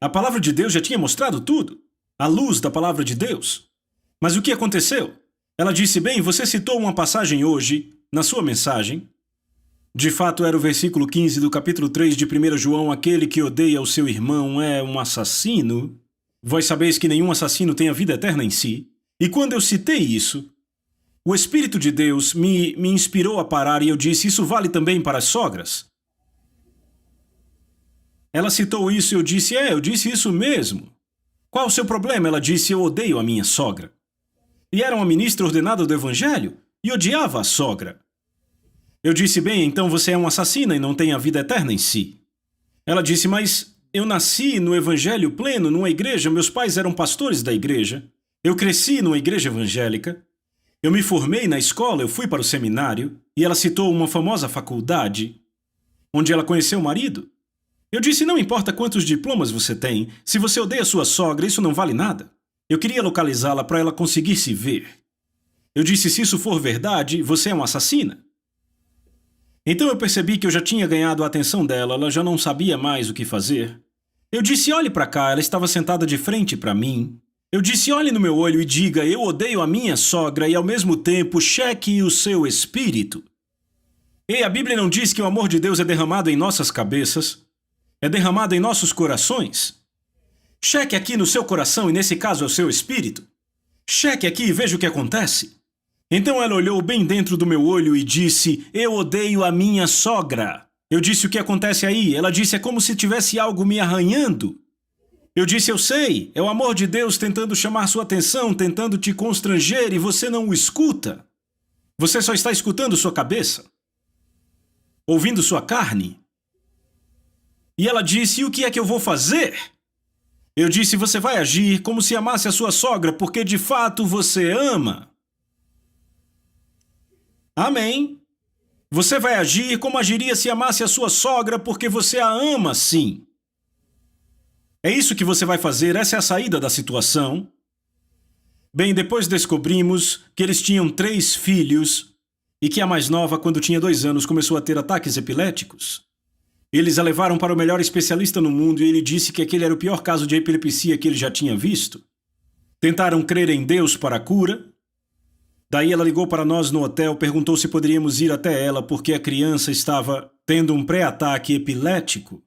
Speaker 1: A palavra de Deus já tinha mostrado tudo, a luz da palavra de Deus. Mas o que aconteceu? Ela disse, bem, você citou uma passagem hoje, na sua mensagem. De fato, era o versículo 15 do capítulo 3 de 1 João, aquele que odeia o seu irmão é um assassino. Vós sabeis que nenhum assassino tem a vida eterna em si. E quando eu citei isso, o Espírito de Deus me inspirou a parar e eu disse, isso vale também para as sogras? Ela citou isso e eu disse, eu disse isso mesmo. Qual o seu problema? Ela disse, eu odeio a minha sogra. E era uma ministra ordenada do Evangelho e odiava a sogra. Eu disse, bem, então você é uma assassina e não tem a vida eterna em si. Ela disse, mas eu nasci no Evangelho pleno, numa igreja, meus pais eram pastores da igreja, eu cresci numa igreja evangélica, eu me formei na escola, eu fui para o seminário, e ela citou uma famosa faculdade, onde ela conheceu o marido. Eu disse, não importa quantos diplomas você tem, se você odeia sua sogra, isso não vale nada. Eu queria localizá-la para ela conseguir se ver. Eu disse, se isso for verdade, você é uma assassina. Então eu percebi que eu já tinha ganhado a atenção dela, ela já não sabia mais o que fazer. Eu disse, olhe para cá, ela estava sentada de frente para mim. Eu disse, olhe no meu olho e diga, eu odeio a minha sogra e ao mesmo tempo cheque o seu espírito. E a Bíblia não diz que o amor de Deus é derramado em nossas cabeças, é derramado em nossos corações? Cheque aqui no seu coração e nesse caso é o seu espírito. Cheque aqui e veja o que acontece. Então ela olhou bem dentro do meu olho e disse, eu odeio a minha sogra. Eu disse, o que acontece aí? Ela disse, é como se tivesse algo me arranhando. Eu disse, eu sei, é o amor de Deus tentando chamar sua atenção, tentando te constranger e você não o escuta. Você só está escutando sua cabeça, ouvindo sua carne. E ela disse, e o que é que eu vou fazer? Eu disse, você vai agir como se amasse a sua sogra, porque de fato você ama. Amém. Você vai agir como agiria se amasse a sua sogra, porque você a ama, sim. É isso que você vai fazer, essa é a saída da situação. Bem, depois descobrimos que eles tinham 3 filhos e que a mais nova, quando tinha 2 anos, começou a ter ataques epiléticos. Eles a levaram para o melhor especialista no mundo e ele disse que aquele era o pior caso de epilepsia que ele já tinha visto. Tentaram crer em Deus para a cura. Daí ela ligou para nós no hotel, perguntou se poderíamos ir até ela porque a criança estava tendo um pré-ataque epilético.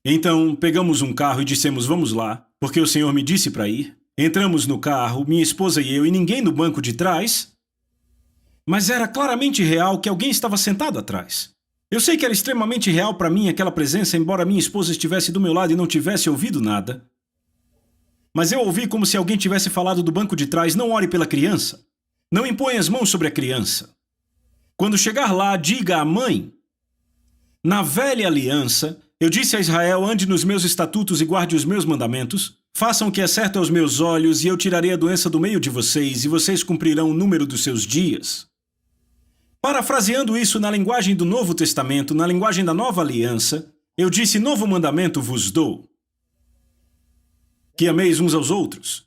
Speaker 1: Então, pegamos um carro e dissemos vamos lá, porque o senhor me disse para ir. Entramos no carro, minha esposa e eu, e ninguém no banco de trás. Mas era claramente real que alguém estava sentado atrás. Eu sei que era extremamente real para mim aquela presença, embora minha esposa estivesse do meu lado e não tivesse ouvido nada. Mas eu ouvi como se alguém tivesse falado do banco de trás, não ore pela criança. Não imponha as mãos sobre a criança. Quando chegar lá, diga à mãe. Na velha aliança, eu disse a Israel, ande nos meus estatutos e guarde os meus mandamentos. Façam o que é certo aos meus olhos, e eu tirarei a doença do meio de vocês, e vocês cumprirão o número dos seus dias. Parafraseando isso na linguagem do Novo Testamento, na linguagem da Nova Aliança, eu disse, novo mandamento vos dou. Que ameis uns aos outros.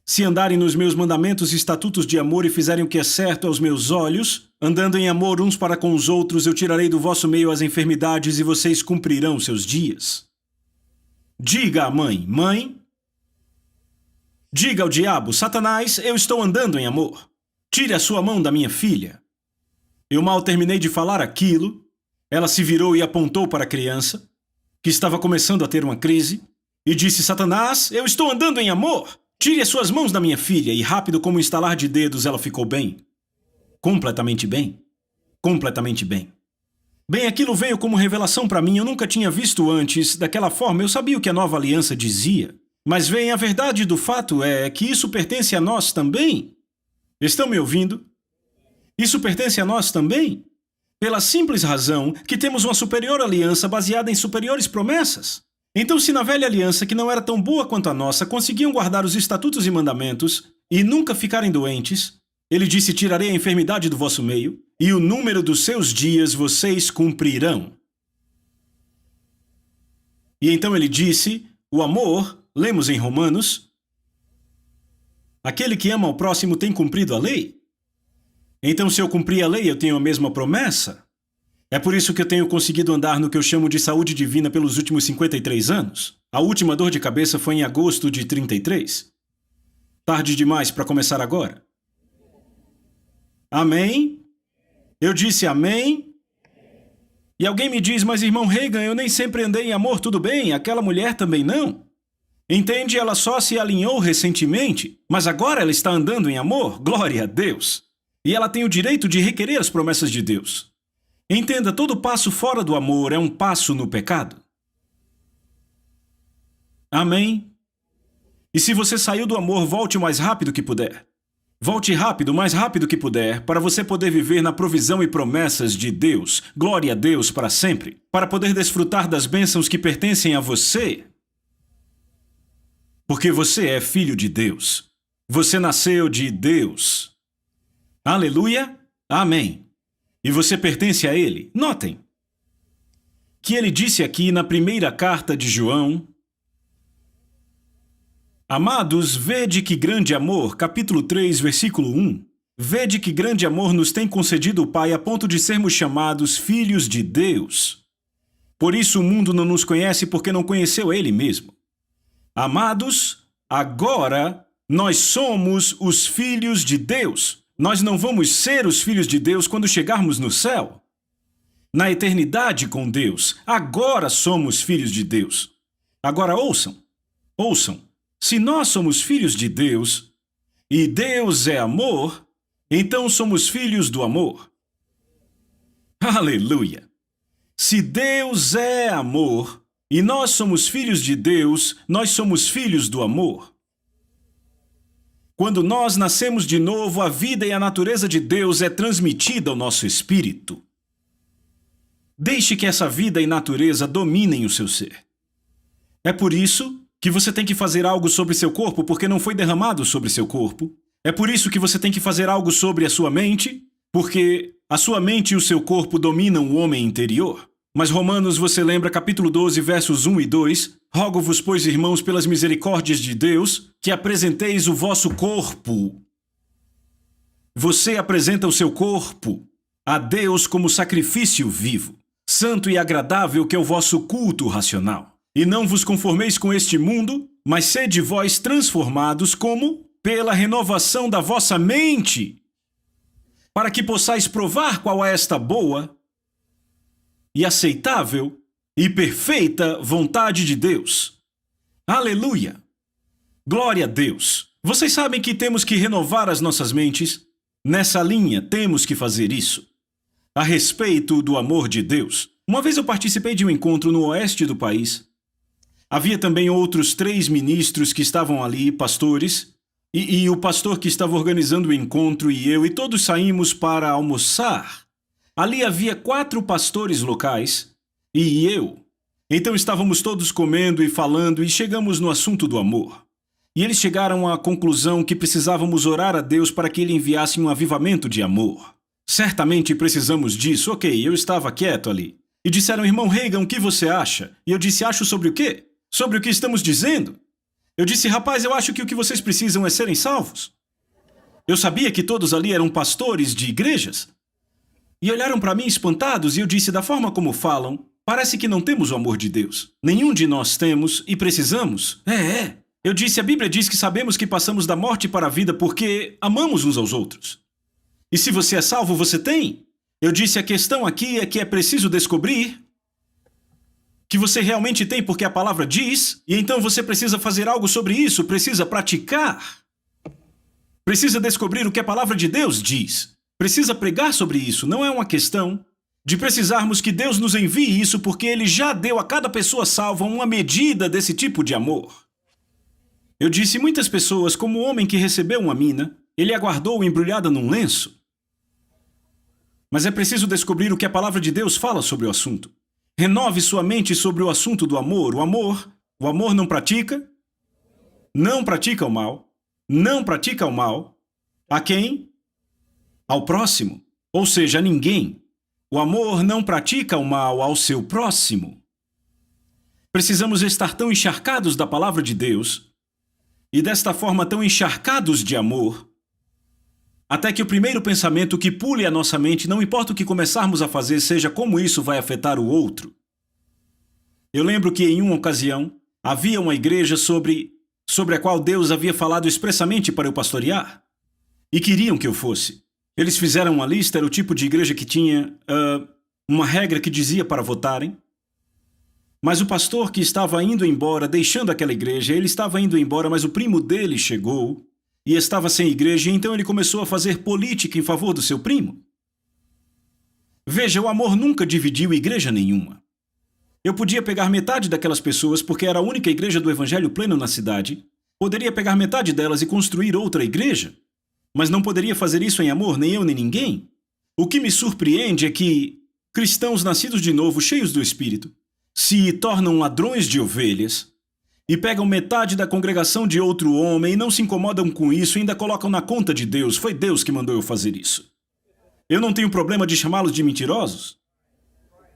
Speaker 1: Se andarem nos meus mandamentos e estatutos de amor e fizerem o que é certo aos meus olhos, andando em amor uns para com os outros, eu tirarei do vosso meio as enfermidades e vocês cumprirão seus dias. Diga à mãe, mãe. Diga ao diabo, Satanás, eu estou andando em amor. Tire a sua mão da minha filha. Eu mal terminei de falar aquilo, ela se virou e apontou para a criança, que estava começando a ter uma crise, e disse, Satanás, eu estou andando em amor. Tire as suas mãos da minha filha, e rápido como um estalar de dedos ela ficou bem. Completamente bem. Completamente bem. Bem, aquilo veio como revelação para mim, eu nunca tinha visto antes, daquela forma, eu sabia o que a nova aliança dizia. Mas bem, a verdade do fato é que isso pertence a nós também. Estão me ouvindo? Isso pertence a nós também? Pela simples razão que temos uma superior aliança baseada em superiores promessas. Então, se na velha aliança, que não era tão boa quanto a nossa, conseguiam guardar os estatutos e mandamentos e nunca ficarem doentes, ele disse, tirarei a enfermidade do vosso meio, e o número dos seus dias vocês cumprirão. E então ele disse, o amor, lemos em Romanos, aquele que ama ao próximo tem cumprido a lei. Então, se eu cumprir a lei, eu tenho a mesma promessa. É por isso que eu tenho conseguido andar no que eu chamo de saúde divina pelos últimos 53 anos. A última dor de cabeça foi em agosto de 33. Tarde demais para começar agora. Amém? Eu disse amém. E alguém me diz, mas irmão Reagan, eu nem sempre andei em amor, tudo bem, aquela mulher também não. Entende, ela só se alinhou recentemente, mas agora ela está andando em amor, glória a Deus. E ela tem o direito de requerer as promessas de Deus. Entenda, todo passo fora do amor é um passo no pecado. Amém? E se você saiu do amor, volte o mais rápido que puder. Volte rápido, o mais rápido que puder, para você poder viver na provisão e promessas de Deus. Glória a Deus para sempre. Para poder desfrutar das bênçãos que pertencem a você. Porque você é filho de Deus. Você nasceu de Deus. Aleluia? Amém. E você pertence a Ele. Notem que ele disse aqui na primeira carta de João, amados, vede que grande amor, capítulo 3, versículo 1, vede que grande amor nos tem concedido o Pai a ponto de sermos chamados filhos de Deus. Por isso o mundo não nos conhece porque não conheceu Ele mesmo. Amados, agora nós somos os filhos de Deus. Nós não vamos ser os filhos de Deus quando chegarmos no céu. Na eternidade com Deus, agora somos filhos de Deus. Agora ouçam. Se nós somos filhos de Deus, e Deus é amor, então somos filhos do amor. Aleluia! Se Deus é amor, e nós somos filhos de Deus, nós somos filhos do amor. Quando nós nascemos de novo, a vida e a natureza de Deus é transmitida ao nosso espírito. Deixe que essa vida e natureza dominem o seu ser. É por isso que você tem que fazer algo sobre seu corpo, porque não foi derramado sobre seu corpo. É por isso que você tem que fazer algo sobre a sua mente, porque a sua mente e o seu corpo dominam o homem interior. Mas Romanos, você lembra, capítulo 12, versos 1 e 2, rogo-vos, pois, irmãos, pelas misericórdias de Deus, que apresenteis o vosso corpo. Você apresenta o seu corpo a Deus como sacrifício vivo, santo e agradável, que é o vosso culto racional. E não vos conformeis com este mundo, mas sede vós transformados como? Pela renovação da vossa mente, para que possais provar qual é esta boa e aceitável e perfeita vontade de Deus. Aleluia! Glória a Deus! Vocês sabem que temos que renovar as nossas mentes? Nessa linha, temos que fazer isso. A respeito do amor de Deus. Uma vez eu participei de um encontro no oeste do país. Havia também outros 3 ministros que estavam ali, pastores, e o pastor que estava organizando o encontro e eu, e todos saímos para almoçar. Ali havia 4 pastores locais e eu. Então estávamos todos comendo e falando e chegamos no assunto do amor. E eles chegaram à conclusão que precisávamos orar a Deus para que Ele enviasse um avivamento de amor. Certamente precisamos disso. Ok, eu estava quieto ali. E disseram, irmão Reagan, o que você acha? E eu disse, acho sobre o quê? Sobre o que estamos dizendo? Eu disse, rapaz, eu acho que o que vocês precisam é serem salvos. Eu sabia que todos ali eram pastores de igrejas. E olharam para mim espantados e eu disse, da forma como falam, parece que não temos o amor de Deus. Nenhum de nós temos e precisamos. Eu disse, a Bíblia diz que sabemos que passamos da morte para a vida porque amamos uns aos outros. E se você é salvo, você tem? Eu disse, a questão aqui é que é preciso descobrir que você realmente tem porque a palavra diz, e então você precisa fazer algo sobre isso, precisa praticar. Precisa descobrir o que a palavra de Deus diz. Precisa pregar sobre isso. Não é uma questão de precisarmos que Deus nos envie isso porque Ele já deu a cada pessoa salva uma medida desse tipo de amor. Eu disse, muitas pessoas, como o homem que recebeu uma mina, ele aguardou embrulhada num lenço. Mas é preciso descobrir o que a palavra de Deus fala sobre o assunto. Renove sua mente sobre o assunto do amor. O amor não pratica o mal. Não pratica o mal. A quem? Ao próximo. Ou seja, a ninguém. O amor não pratica o mal ao seu próximo. Precisamos estar tão encharcados da palavra de Deus e desta forma tão encharcados de amor, até que o primeiro pensamento que pule à nossa mente, não importa o que começarmos a fazer, seja como isso vai afetar o outro. Eu lembro que em uma ocasião, havia uma igreja sobre a qual Deus havia falado expressamente para eu pastorear. E queriam que eu fosse. Eles fizeram uma lista, era o tipo de igreja que tinha uma regra que dizia para votarem. Mas o pastor que estava indo embora, deixando aquela igreja, ele estava indo embora, mas o primo dele chegou e estava sem igreja, e então ele começou a fazer política em favor do seu primo. Veja, o amor nunca dividiu igreja nenhuma. Eu podia pegar metade daquelas pessoas porque era a única igreja do evangelho pleno na cidade, poderia pegar metade delas e construir outra igreja, mas não poderia fazer isso em amor, nem eu nem ninguém. O que me surpreende é que cristãos nascidos de novo, cheios do Espírito, se tornam ladrões de ovelhas e pegam metade da congregação de outro homem e não se incomodam com isso e ainda colocam na conta de Deus. Foi Deus que mandou eu fazer isso. Eu não tenho problema de chamá-los de mentirosos.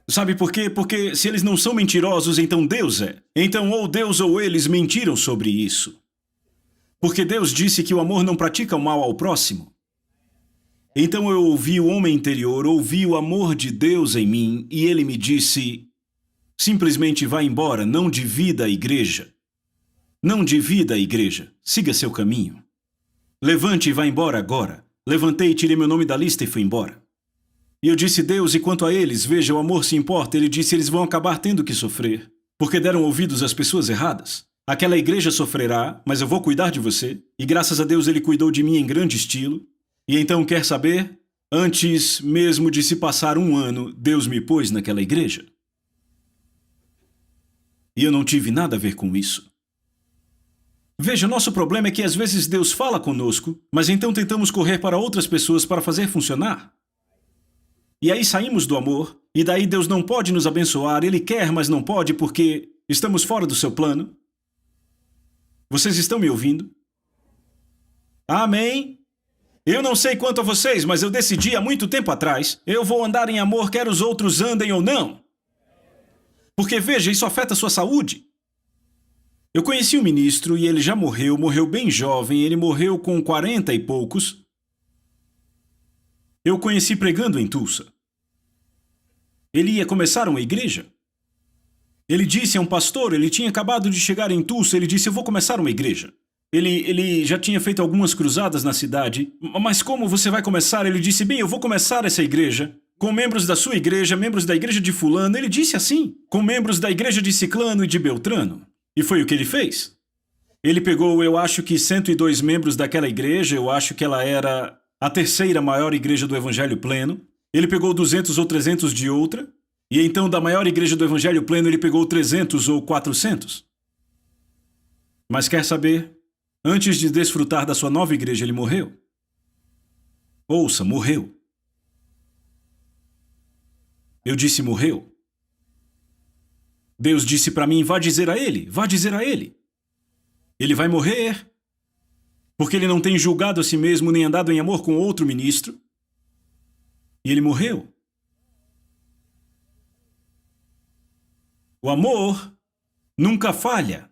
Speaker 1: Sabe por quê? Porque se eles não são mentirosos, então Deus é. Então ou Deus ou eles mentiram sobre isso. Porque Deus disse que o amor não pratica o mal ao próximo. Então eu ouvi o homem interior, ouvi o amor de Deus em mim e ele me disse, simplesmente vá embora, não divida a igreja. Não divida a igreja, siga seu caminho. Levante e vá embora agora. Levantei, tirei meu nome da lista e fui embora. E eu disse, Deus, e quanto a eles, veja, o amor se importa. Ele disse, eles vão acabar tendo que sofrer, porque deram ouvidos às pessoas erradas. Aquela igreja sofrerá, mas eu vou cuidar de você. E graças a Deus ele cuidou de mim em grande estilo. E então, quer saber? Antes mesmo de se passar 1 ano, Deus me pôs naquela igreja. E eu não tive nada a ver com isso. Veja, nosso problema é que às vezes Deus fala conosco, mas então tentamos correr para outras pessoas para fazer funcionar. E aí saímos do amor, e daí Deus não pode nos abençoar, Ele quer, mas não pode porque estamos fora do seu plano. Vocês estão me ouvindo? Amém? Eu não sei quanto a vocês, mas eu decidi há muito tempo atrás, eu vou andar em amor, quer os outros andem ou não. Porque veja, isso afeta a sua saúde. Eu conheci um ministro e ele já morreu bem jovem, ele morreu com 40 e poucos. Eu o conheci pregando em Tulsa. Ele ia começar uma igreja. Ele disse a um pastor, ele tinha acabado de chegar em Tulsa, ele disse, eu vou começar uma igreja. Ele já tinha feito algumas cruzadas na cidade. Mas como você vai começar? Ele disse, bem, eu vou começar essa igreja com membros da sua igreja, membros da igreja de fulano. Ele disse assim, com membros da igreja de Ciclano e de Beltrano. E foi o que ele fez. Ele pegou, eu acho que 102 membros daquela igreja, eu acho que ela era a terceira maior igreja do Evangelho Pleno. Ele pegou 200 ou 300 de outra. E então, da maior igreja do Evangelho Pleno, ele pegou 300 ou 400. Mas quer saber? Antes de desfrutar da sua nova igreja, ele morreu. Ouça, morreu. Eu disse morreu. Deus disse para mim, vá dizer a ele, vá dizer a ele. Ele vai morrer, porque ele não tem julgado a si mesmo nem andado em amor com outro ministro. E ele morreu. O amor nunca falha.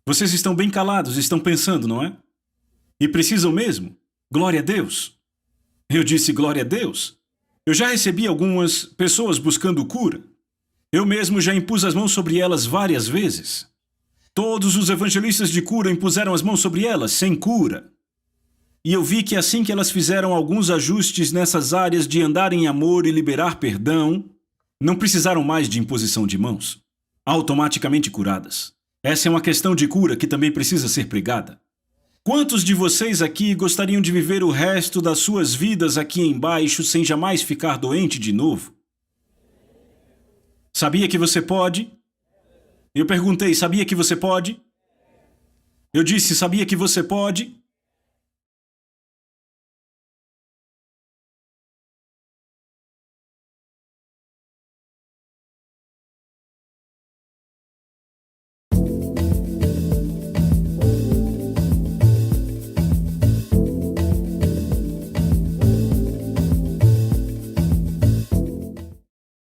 Speaker 1: Vocês estão bem calados, estão pensando, não é? E precisam mesmo. Glória a Deus. Eu disse glória a Deus. Eu já recebi algumas pessoas buscando cura. Eu mesmo já impus as mãos sobre elas várias vezes. Todos os evangelistas de cura impuseram as mãos sobre elas, sem cura. E eu vi que assim que elas fizeram alguns ajustes nessas áreas de andar em amor e liberar perdão, não precisaram mais de imposição de mãos. Automaticamente curadas. Essa é uma questão de cura que também precisa ser pregada. Quantos de vocês aqui gostariam de viver o resto das suas vidas aqui embaixo sem jamais ficar doente de novo? Sabia que você pode? Eu perguntei, sabia que você pode? Eu disse, sabia que você pode?